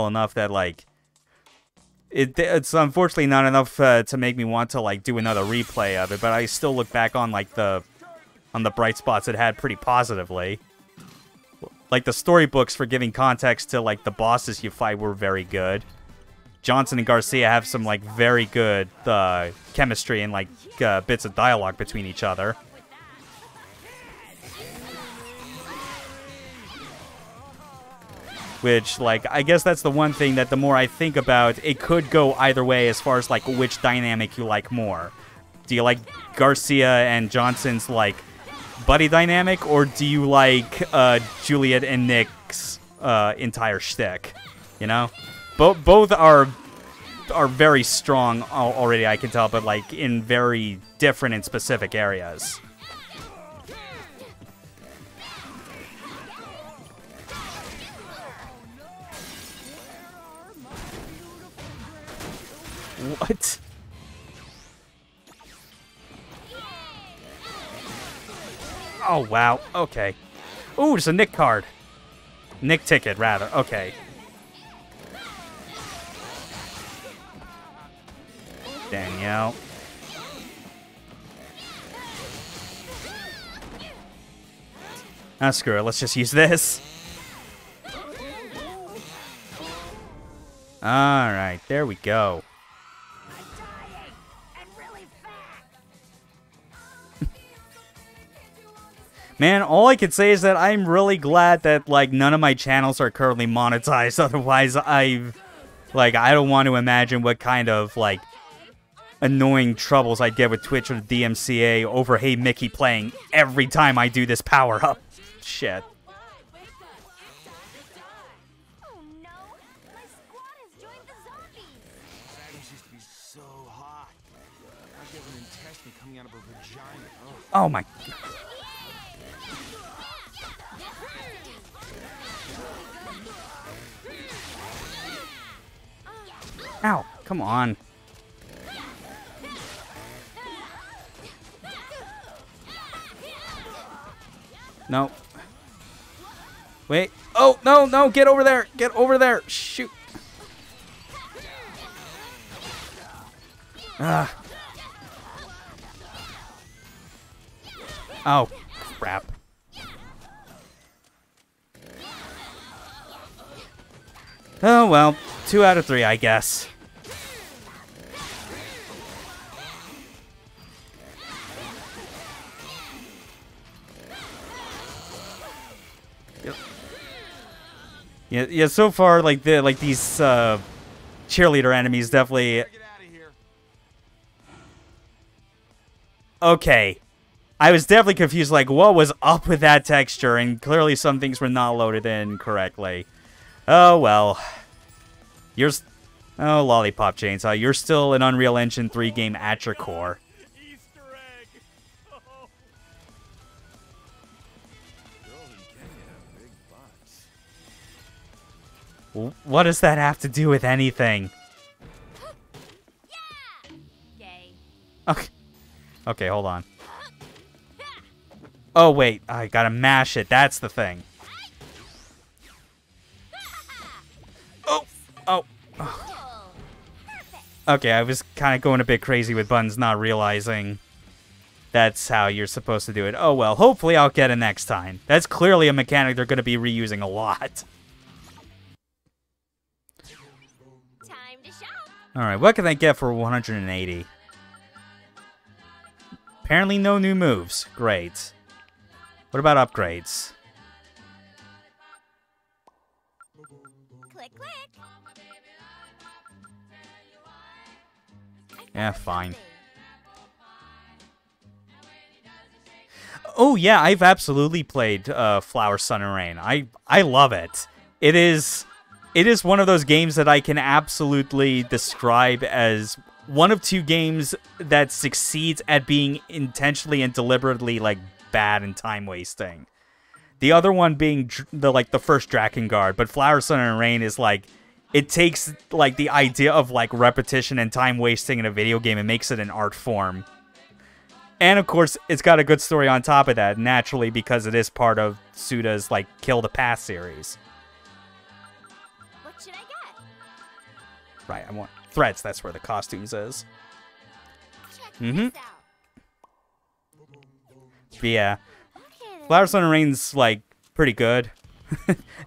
enough that like it's unfortunately not enough to make me want to like do another replay of it, but I still look back on like the bright spots it had pretty positively. Like the storybooks for giving context to like the bosses you fight were very good. Johnson and Garcia have some like very good chemistry and like bits of dialogue between each other. Which, like, I guess that's the one thing that the more I think about, it could go either way as far as, like, which dynamic you like more. Do you like Garcia and Johnson's, like, buddy dynamic, or do you like Juliet and Nick's entire shtick? You know? Both are very strong already, I can tell, but, like, in very different and specific areas. What? Oh, wow. Okay. Ooh, it's a Nick card. Nick ticket, rather. Okay. Danielle. Ah, screw it. Let's just use this. Alright, there we go. Man, all I can say is that I'm really glad that, like, none of my channels are currently monetized. Otherwise, I don't want to imagine what kind of, like, annoying troubles I'd get with Twitch or the DMCA over Hey Mickey playing every time I do this power-up. Shit.
Oh no, my squad has joined the zombies.
Zombies used to be so hot. I'd give an
Oh my. Ow, come on. No. Wait. Oh, no, no, get over there. Get over there. Shoot. Ah. Oh, crap. Oh, well, 2 out of 3, I guess. Yeah, so far, like these cheerleader enemies definitely. Okay, I was definitely confused. Like, what was up with that texture? And clearly, some things were not loaded in correctly. Oh well. Oh, Lollipop Chainsaw, you're still an Unreal Engine 3 game at your core.
Easter egg. Oh.
What does that have to do with anything?
Gay.
Okay. Okay, hold on. Oh, wait. I gotta mash it. That's the thing. Oh! Oh! Okay, I was kind of going a bit crazy with buttons, not realizing that's how you're supposed to do it. Oh, well. Hopefully I'll get it next time. That's clearly a mechanic they're going to be reusing a lot.
Time to shop.
Alright, what can I get for 180? Apparently no new moves. Great. What about upgrades?
Click, click.
Yeah, fine. Oh yeah, I've absolutely played Flower, Sun, and Rain. I love it. It is one of those games that I can absolutely describe as one of 2 games that succeeds at being intentionally and deliberately like bad and time wasting. The other one being the first Drakengard, but Flower, Sun, and Rain is like, it takes like the idea of like repetition and time wasting in a video game and makes it an art form. And of course, it's got a good story on top of that, naturally, because it is part of Suda's like Kill the Past series.
What should I get?
Right, I want threads. That's where the costumes is.
Check this out.
But yeah,
Okay,
Flower, Sun, and Rain's like pretty good.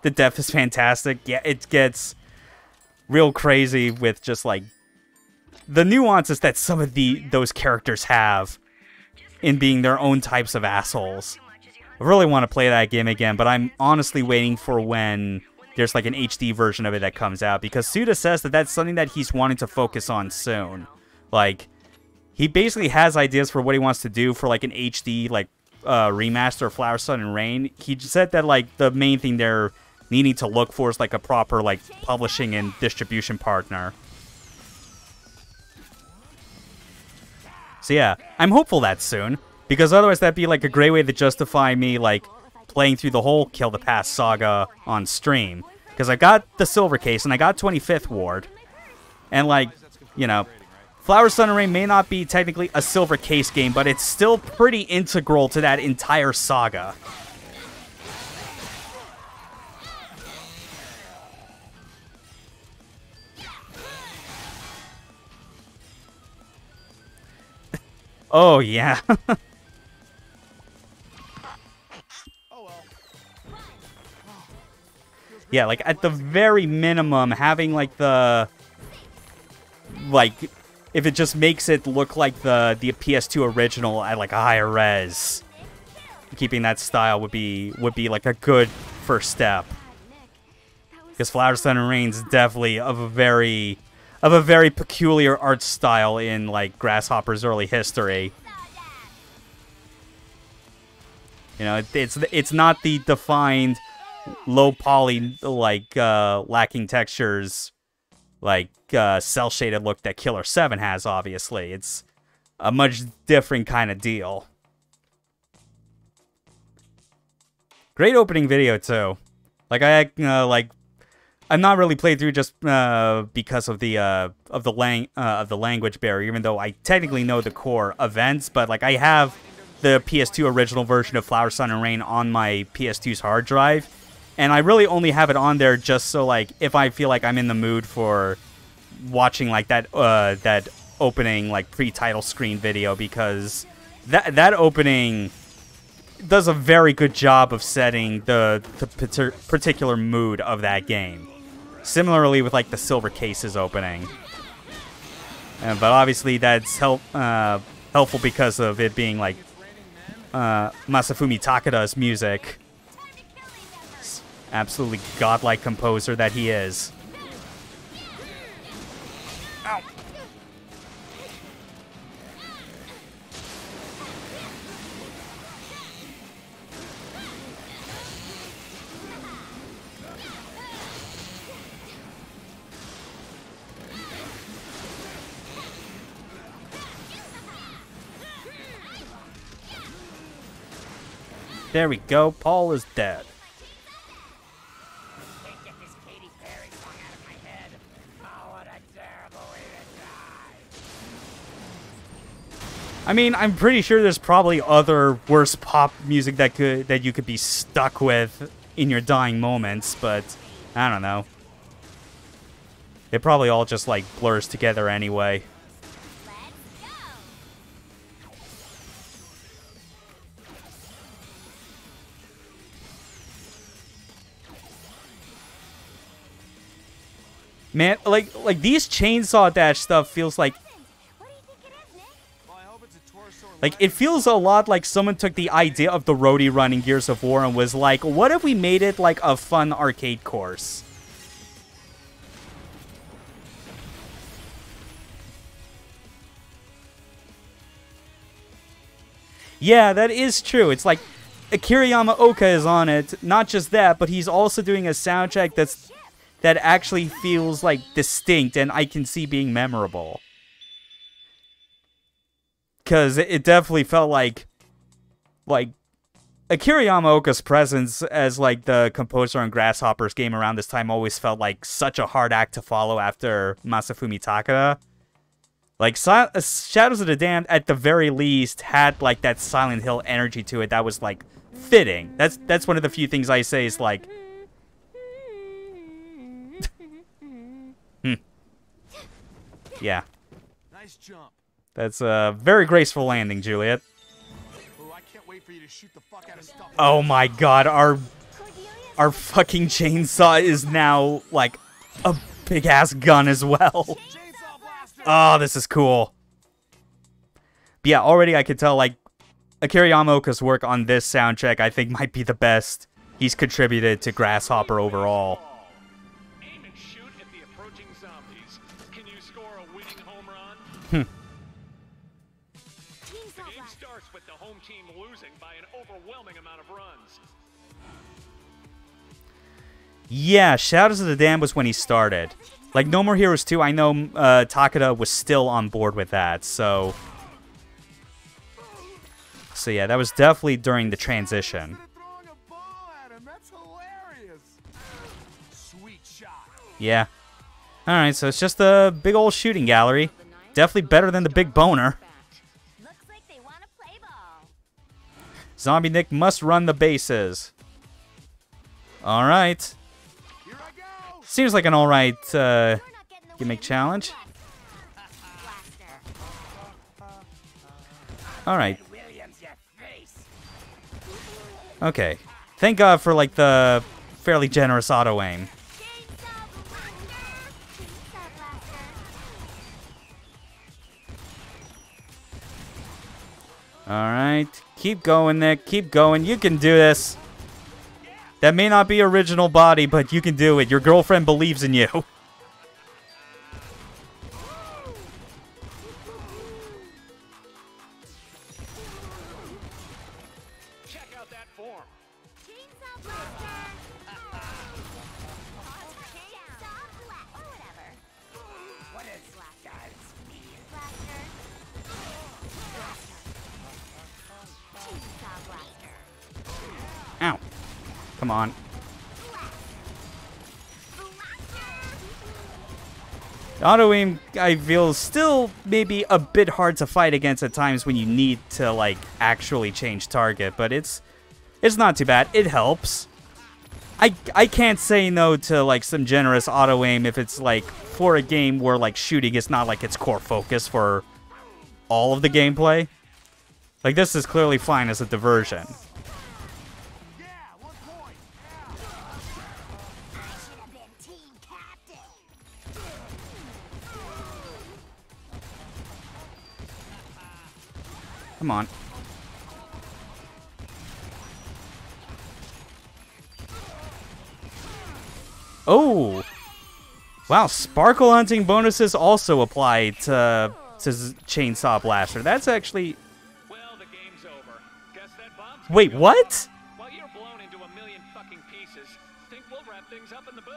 The depth is fantastic. Yeah, it gets real crazy with just like the nuances that some of those characters have in being their own types of assholes. I really want to play that game again, but I'm honestly waiting for when there's like an HD version of it that comes out, because Suda says that that's something that he's wanting to focus on soon. Like, he basically has ideas for what he wants to do for like an HD like remaster of Flower, Sun, and Rain. He said that like the main thing they're needing to look for is like a proper like publishing and distribution partner. So yeah, I'm hopeful that's soon, because otherwise that'd be like a great way to justify me like playing through the whole Kill the Past saga on stream, because I got the silver case and I got 25th Ward, and like, you know, Flower, Sun, and Rain may not be technically a silver case game, but it's still pretty integral to that entire saga. Oh, yeah. Yeah, like, at the very minimum, having, like, the... Like, if it just makes it look like the PS2 original at, like, a higher res, keeping that style would be like, a good first step. Because Flower, Sun, and Rain's definitely of a very peculiar art style in like Grasshopper's early history. You know, it's not the defined low poly like lacking textures like cell shaded look that Killer 7 has. Obviously, it's a much different kind of deal. Great opening video too. Like I'm not really played through just because of the language barrier, even though I technically know the core events. But like I have the PS2 original version of Flower, Sun, and Rain on my PS2's hard drive, and I really only have it on there just so like if I feel like I'm in the mood for watching like that opening like pre-title screen video, because that opening does a very good job of setting the particular mood of that game. Similarly with like the Silver Cases opening. But obviously that's helpful because of it being like Masafumi Takada's music. Absolutely godlike composer that he is. Ow. There we go. Paul is dead. I mean, I'm pretty sure there's probably other worse pop music that you could be stuck with in your dying moments, but I don't know. It probably all just like blurs together anyway. Man, like these chainsaw dash stuff feels like it feels a lot like someone took the idea of the roadie run in Gears of War and was like, what if we made it like a fun arcade course? Yeah, that is true. It's like Akira Yamaoka is on it. Not just that, but he's also doing a soundtrack that actually feels like distinct and I can see being memorable. Because it definitely felt like Akira Yamaoka's presence as like the composer on Grasshopper's game around this time always felt like such a hard act to follow after Masafumi Takada. Like Shadows of the Damned at the very least had like that Silent Hill energy to it that was like fitting. That's one of the few things I say is like yeah.
Nice jump.
That's a very graceful landing, Juliet.
Oh, I can't wait for you to shoot the fuck out of stuff.
Oh my god, our fucking chainsaw is now like a big ass gun as well. Oh, this is cool. But yeah, already I could tell like Akira Yamaoka's work on this soundtrack I think might be the best he's contributed to Grasshopper overall. Yeah, Shadows of the Damned was when he started. Like, No More Heroes 2, I know Takada was still on board with that, so... So yeah, that was definitely during the transition. Yeah. Alright, so it's just a big old shooting gallery. Definitely better than the big boner. Zombie Nick must run the bases. Alright. Seems like an alright gimmick challenge. Alright. Okay. Thank God for like the fairly generous auto aim. Alright. Keep going, Nick. Keep going. You can do this. That may not be original body, but you can do it. Your girlfriend believes in you.
Check out that form.
Chainsaw blaster.
Ow. Come on. Auto aim, I feel, still maybe a bit hard to fight against at times when you need to, like, actually change target, but it's not too bad. It helps. I can't say no to, like, some generous auto aim if it's, like, for a game where, like, shooting is not, like, its core focus for all of the gameplay. Like, this is clearly fine as a diversion. Come on. Oh! Wow, sparkle hunting bonuses also apply to Chainsaw Blaster. That's actually...
Well, the game's over. Guess that bomb's
Wait, what?
While you're blown into a million fucking pieces, think we'll wrap things up in the booth.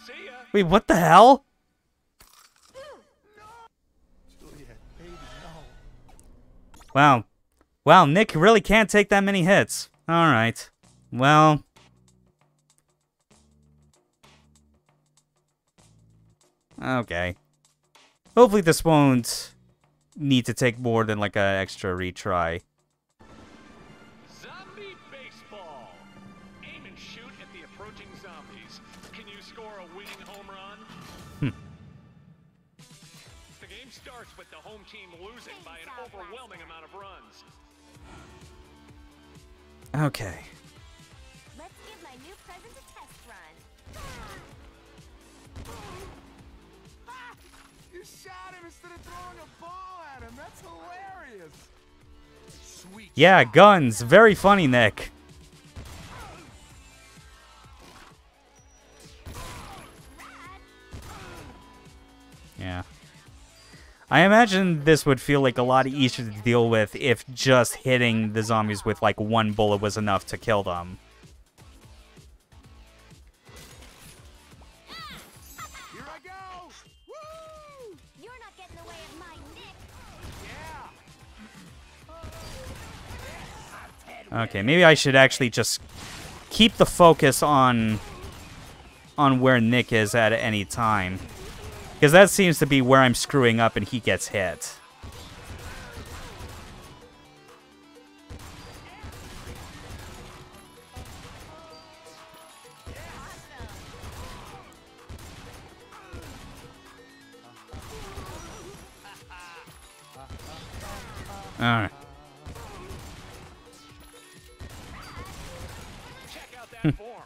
See ya.
Wait, what the hell?
Juliet, baby, no.
Wow. Wow, Nick really can't take that many hits. Alright. Well... Okay. Hopefully this won't need to take more than like an extra retry.
Zombie baseball. Aim and shoot at the approaching zombies. Can you score a winning home run? The game starts with the home team losing by an overwhelming amount of runs.
Okay.
Let's give my new present a test run.
You shot him instead of throwing a ball at him. That's hilarious. Sweet.
Yeah, guns. Very funny, Nick. Yeah. I imagine this would feel like a lot easier to deal with if just hitting the zombies with like one bullet was enough to kill them.
Here I go. Woo!
You're not getting in the way of my Nick.
Yeah.
Okay, maybe I should actually just keep the focus on where Nick is at any time. Because that seems to be where I'm screwing up and he gets hit. Alright.
Check out that form.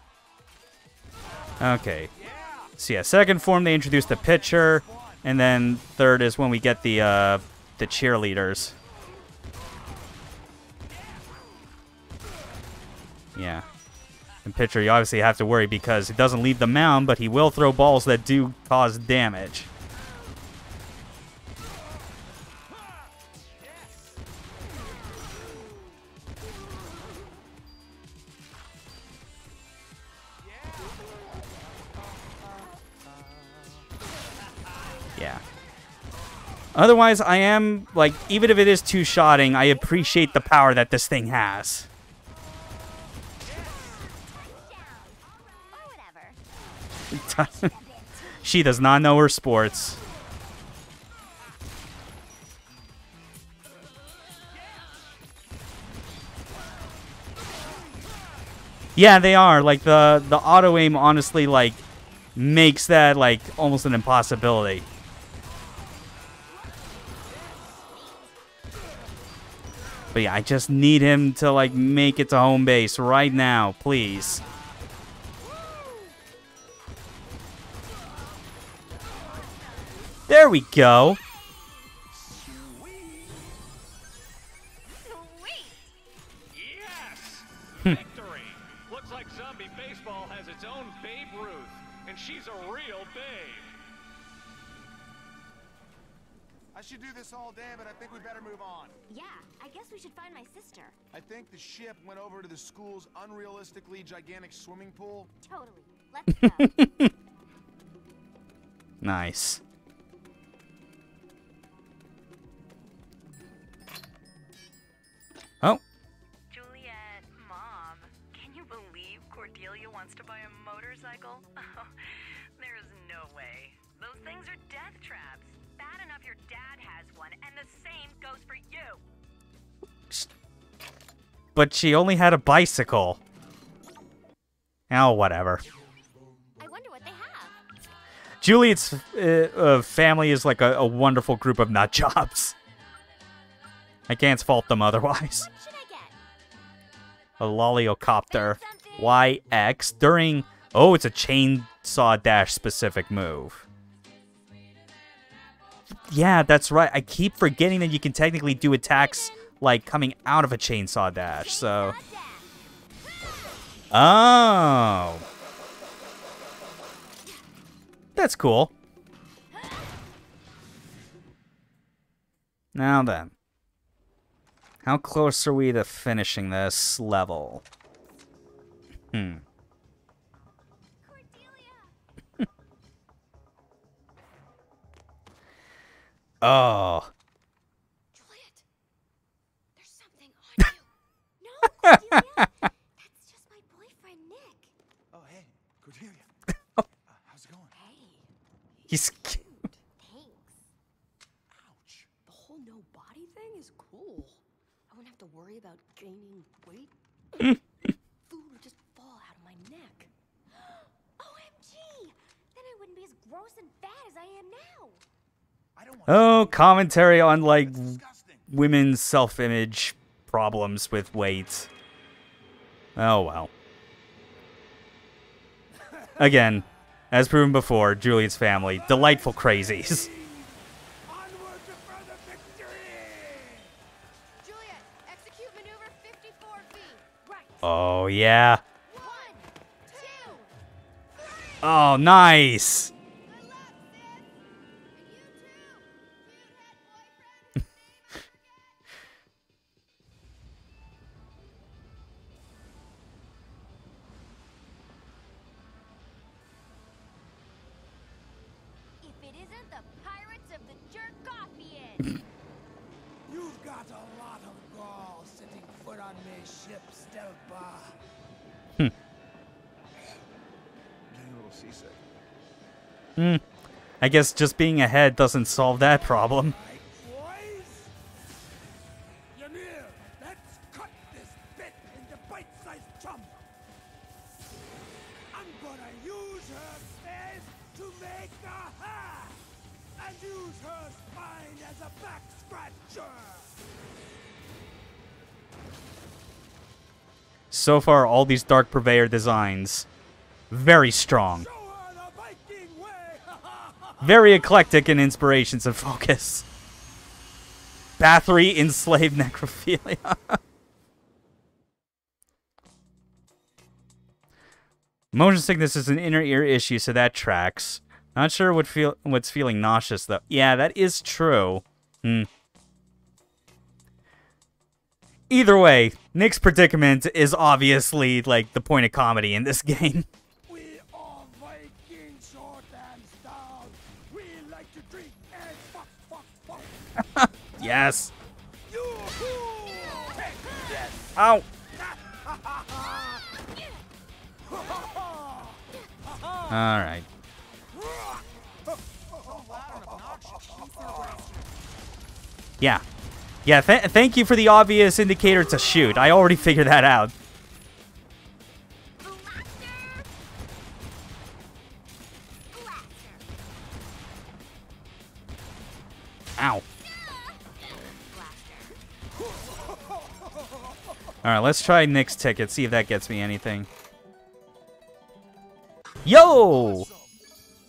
Okay. So yeah, second form they introduce the pitcher, and then third is when we get the cheerleaders. Yeah. And pitcher, you obviously have to worry because he doesn't leave the mound, but he will throw balls that do cause damage. Yeah. Otherwise, I am, like, even if it is two-shotting, I appreciate the power that this thing has. She does not know her sports. Yeah, they are. Like, the auto-aim honestly, like, makes that, like, almost an impossibility. But yeah, I just need him to, like, make it to home base right now, please. There we go.
Yes! Victory! Looks like zombie baseball has its own Babe Ruth, and she's a real babe.
I should do this all day, but I think we better move on.
Yeah, I guess we should find my sister.
I think the ship went over to the school's unrealistically gigantic swimming pool.
Totally. Let's go.
Nice.
wants to buy a motorcycle? Oh, there is no way. Those things are death traps. Bad enough your dad has one, and the same goes for you.
But she only had a bicycle. Oh, whatever.
I wonder what they have.
Juliet's family is like a wonderful group of nut jobs. I can't fault them otherwise.
What should I get?
A Lollipopter YX during... Oh, it's a chainsaw dash specific move. Yeah, that's right. I keep forgetting that you can technically do attacks like coming out of a chainsaw dash, so... Oh. That's cool. Now then. How close are we to finishing this level? Oh.
Juliet, there's something on you. No, Cordelia. That's just my boyfriend, Nick.
Oh, hey, Cordelia. How's it going?
Hey,
He's cute.
thanks.
Ouch. The whole no body thing is cool. I wouldn't have to worry about gaining weight. Food would just fall out of my neck.
OMG! Then I wouldn't be as gross and fat as I am now.
I don't want
Oh, commentary on, like, women's self-image problems with weight. Oh, well. Again, as proven before, Juliet's family, delightful crazies.
Onward to further victory!
Juliet, execute maneuver 54 feet. Right.
Oh, yeah.
1, 2, 3.
Oh, nice.
Good luck, sis. And you too. Cute head boyfriend. If it isn't the Pirates of the Jerk-Offian.
You've got a lot of gall setting foot on me ship, Stelpa.
Getting a little seasick.
I guess just being ahead doesn't solve that problem.
Right, boys? Ymir, let's cut this bit into bite-sized chunks. I'm gonna use her stairs to make a hat, and use her spine as a back scratcher.
So far, all these Dark Purveyor designs, very strong.
Show her the Viking way.
Very eclectic in inspirations and focus. Bathory enslaved necrophilia. Motion sickness is an inner ear issue, so that tracks. Not sure what's feeling nauseous though. Yeah, that is true. Either way, Nick's predicament is obviously like the point of comedy in this game.
We are Viking short and stout. We like to drink and fuck.
Yes.
Yoo-hoo! Take this!
Ow. All right. Yeah. Yeah, thank you for the obvious indicator to shoot. I already figured that out. Ow. Alright, let's try Nick's ticket, see if that gets me anything. Yo!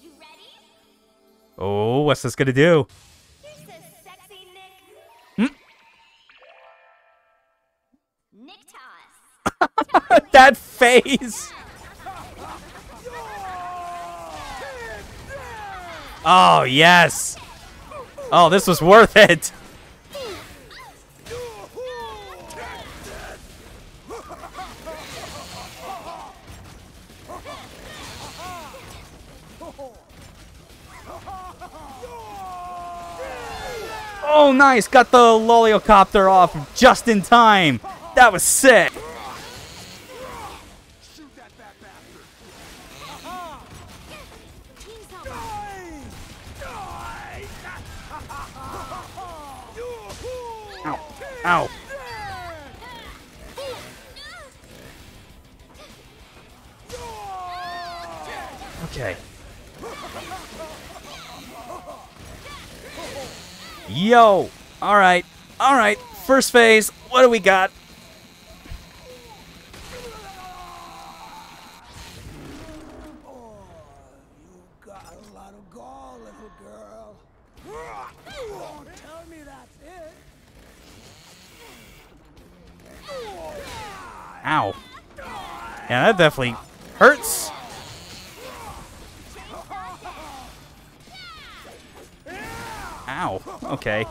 You ready?
Oh, what's this gonna do?
Here's the sexy Nick. Nick toss.
That face! Oh, yes! Oh, this was worth it! Oh, nice! Got the Lollipopter off just in time! That was sick!
Shoot that back bastard.
Ow. Okay. Yo! Alright. Alright. First phase. What do we got?
Oh, you got a lot of gall, little girl. Oh, tell me that's it.
Ow. Yeah, that definitely hurts. Ow. Okay.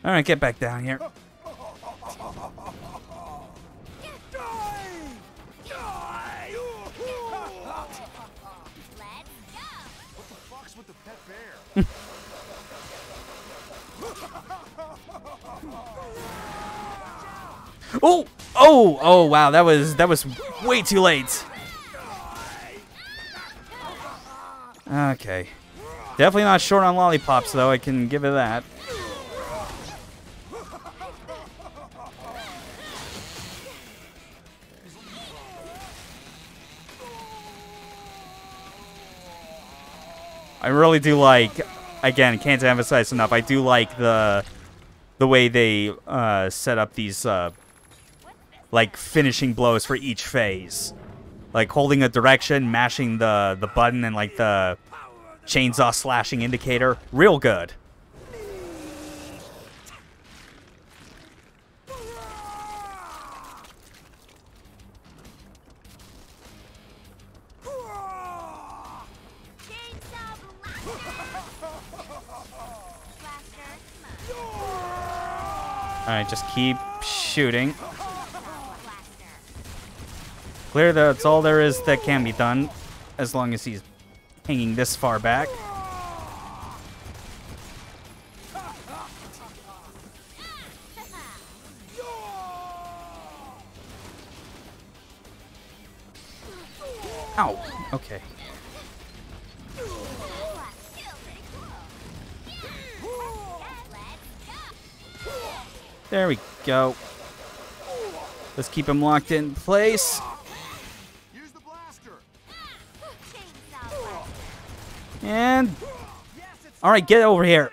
Alright, get back down here.
Fox with the pet bear.
Oh! Oh! Oh, wow, that was way too late. Okay. Definitely not short on lollipops, though, I can give it that. I really do like, again, can't emphasize enough, I do like the way they set up these like finishing blows for each phase. Like holding a direction, mashing the button, and like the chainsaw slashing indicator. Real good. Alright, just keep shooting. Clear, that's all there is that can be done, as long as he's hanging this far back. Ow, okay. There we go. Let's keep him locked in place.
Use the blaster.
And all right, get over here.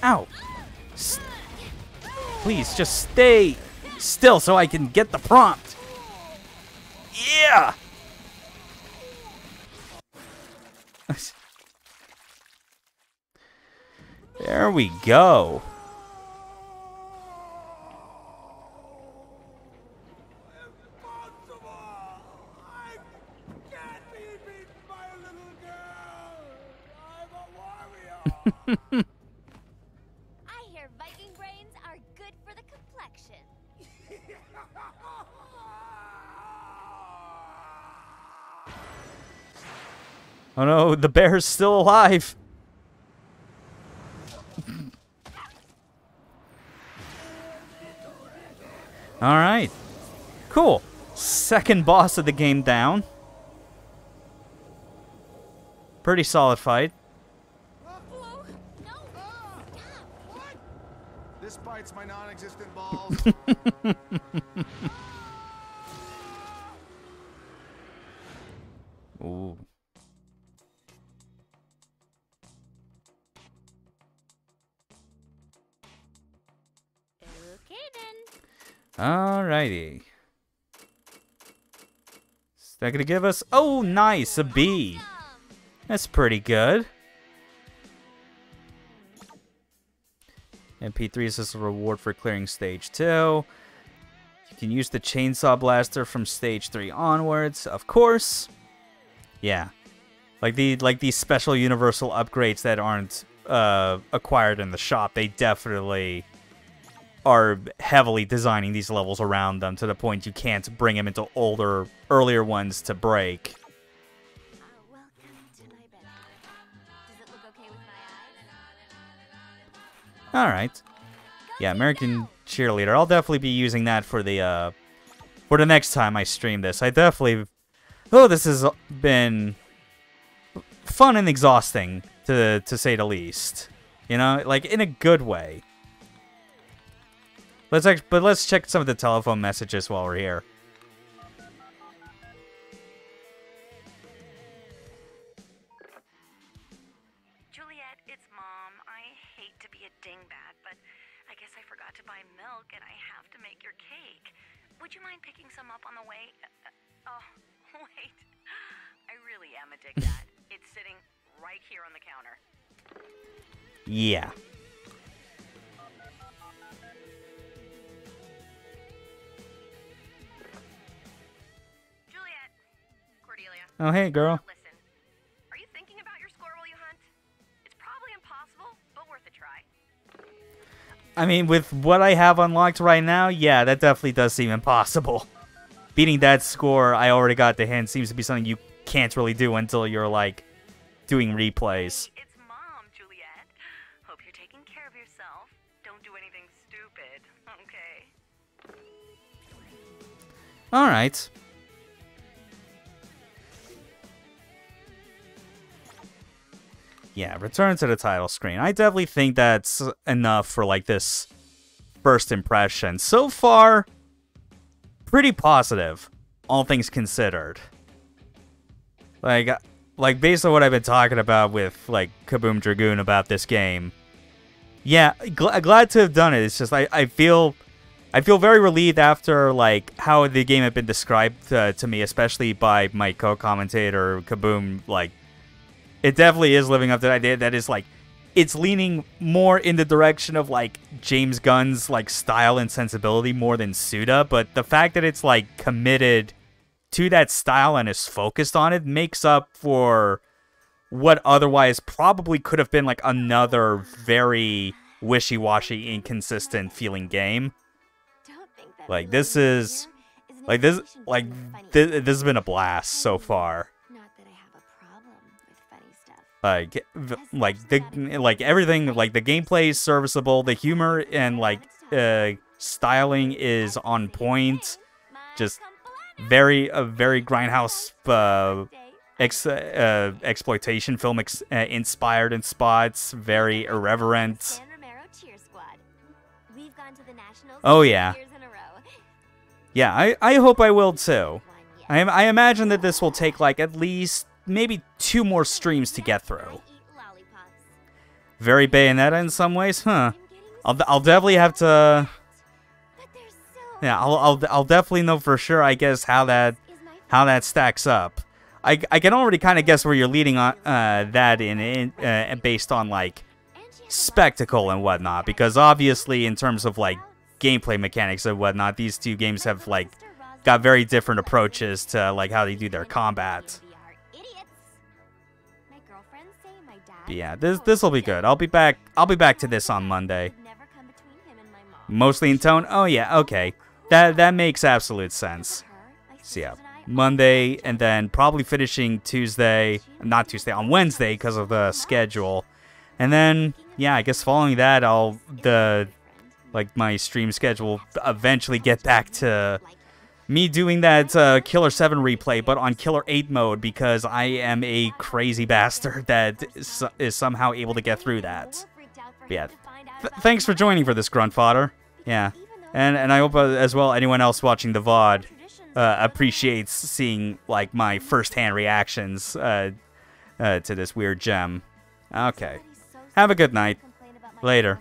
Ow. Please just stay still so I can get the prompt. Yeah. There we go.
I hear Viking brains are good for the complexion.
Oh no, the bear's still alive. All right. Cool. Second boss of the game down. Pretty solid fight.
This bites my non-existent balls.
Ooh.
Okay then.
Alrighty. Is that gonna give us? Oh, nice, a B. That's pretty good. MP3 is just a reward for clearing stage 2. You can use the chainsaw blaster from stage 3 onwards, of course. Yeah, like these special universal upgrades that aren't acquired in the shop. They definitely are heavily designing these levels around them to the point you can't bring them into earlier ones to break.
Welcome to my bedroom. Does it look okay with my eyes?
All right. Yeah, American Cheerleader. I'll definitely be using that for the for the next time I stream this. I definitely... Oh, this has been fun and exhausting, to say the least. You know, like, in a good way. But let's check some of the telephone messages while we're here.
Juliet, it's Mom. I hate to be a dingbat, but I guess I forgot to buy milk and I have to make your cake. Would you mind picking some up on the way? Oh, wait. I really am a dingbat. It's sitting right here on the counter.
Yeah.
Juliet. Cordelia.
Oh, hey, girl.
Listen. Are you thinking about your score while you hunt? It's probably impossible, but worth a try.
I mean, with what I have unlocked right now, yeah, that definitely does seem impossible. Beating that score, I already got the hint, seems to be something you can't really do until you're, like, doing replays.
Hey, it's Mom, Juliet. Hope you're taking care of yourself. Don't do anything stupid, okay?
Alright. Yeah, return to the title screen. I definitely think that's enough for, like, this first impression. So far, pretty positive, all things considered. Like based on what I've been talking about with, like, Kaboom Dragoon about this game. Yeah, glad to have done it. It's just, I feel very relieved after, like, how the game had been described to me, especially by my co-commentator, Kaboom. Like, it definitely is living up to the idea that is, like, it's leaning more in the direction of, like, James Gunn's, like, style and sensibility more than Suda, but the fact that it's, like, committed to that style and is focused on it makes up for what otherwise probably could have been, like, another very wishy-washy, inconsistent feeling game. Like, this has been a blast so far. Everything, like, the gameplay is serviceable, the humor and, like, styling is on point. Just very grindhouse exploitation film inspired in spots, very irreverent. Oh yeah. Yeah, I hope I will too. I imagine that this will take, like, at least maybe 2 more streams to get through. Very Bayonetta in some ways, huh? I'll definitely have to. Yeah, I'll definitely know for sure, I guess, how that stacks up. I can already kind of guess where you're leading on that in based on, like, spectacle and whatnot, because obviously in terms of, like, gameplay mechanics and whatnot, these two games have, like, got very different approaches to, like, how they do their combat. But yeah, this will be good. I'll be back to this on Monday. Mostly in tone? Oh yeah, okay. That makes absolute sense. So yeah, Monday, and then probably finishing on Wednesday because of the schedule. And then, yeah, I guess following that, my stream schedule eventually get back to me doing that Killer 7 replay, but on Killer 8 mode, because I am a crazy bastard that is somehow able to get through that. But yeah, thanks for joining for this, Grunt Fodder. Yeah, and I hope as well anyone else watching the VOD appreciates seeing, like, my first-hand reactions to this weird gem. Okay, have a good night. Later.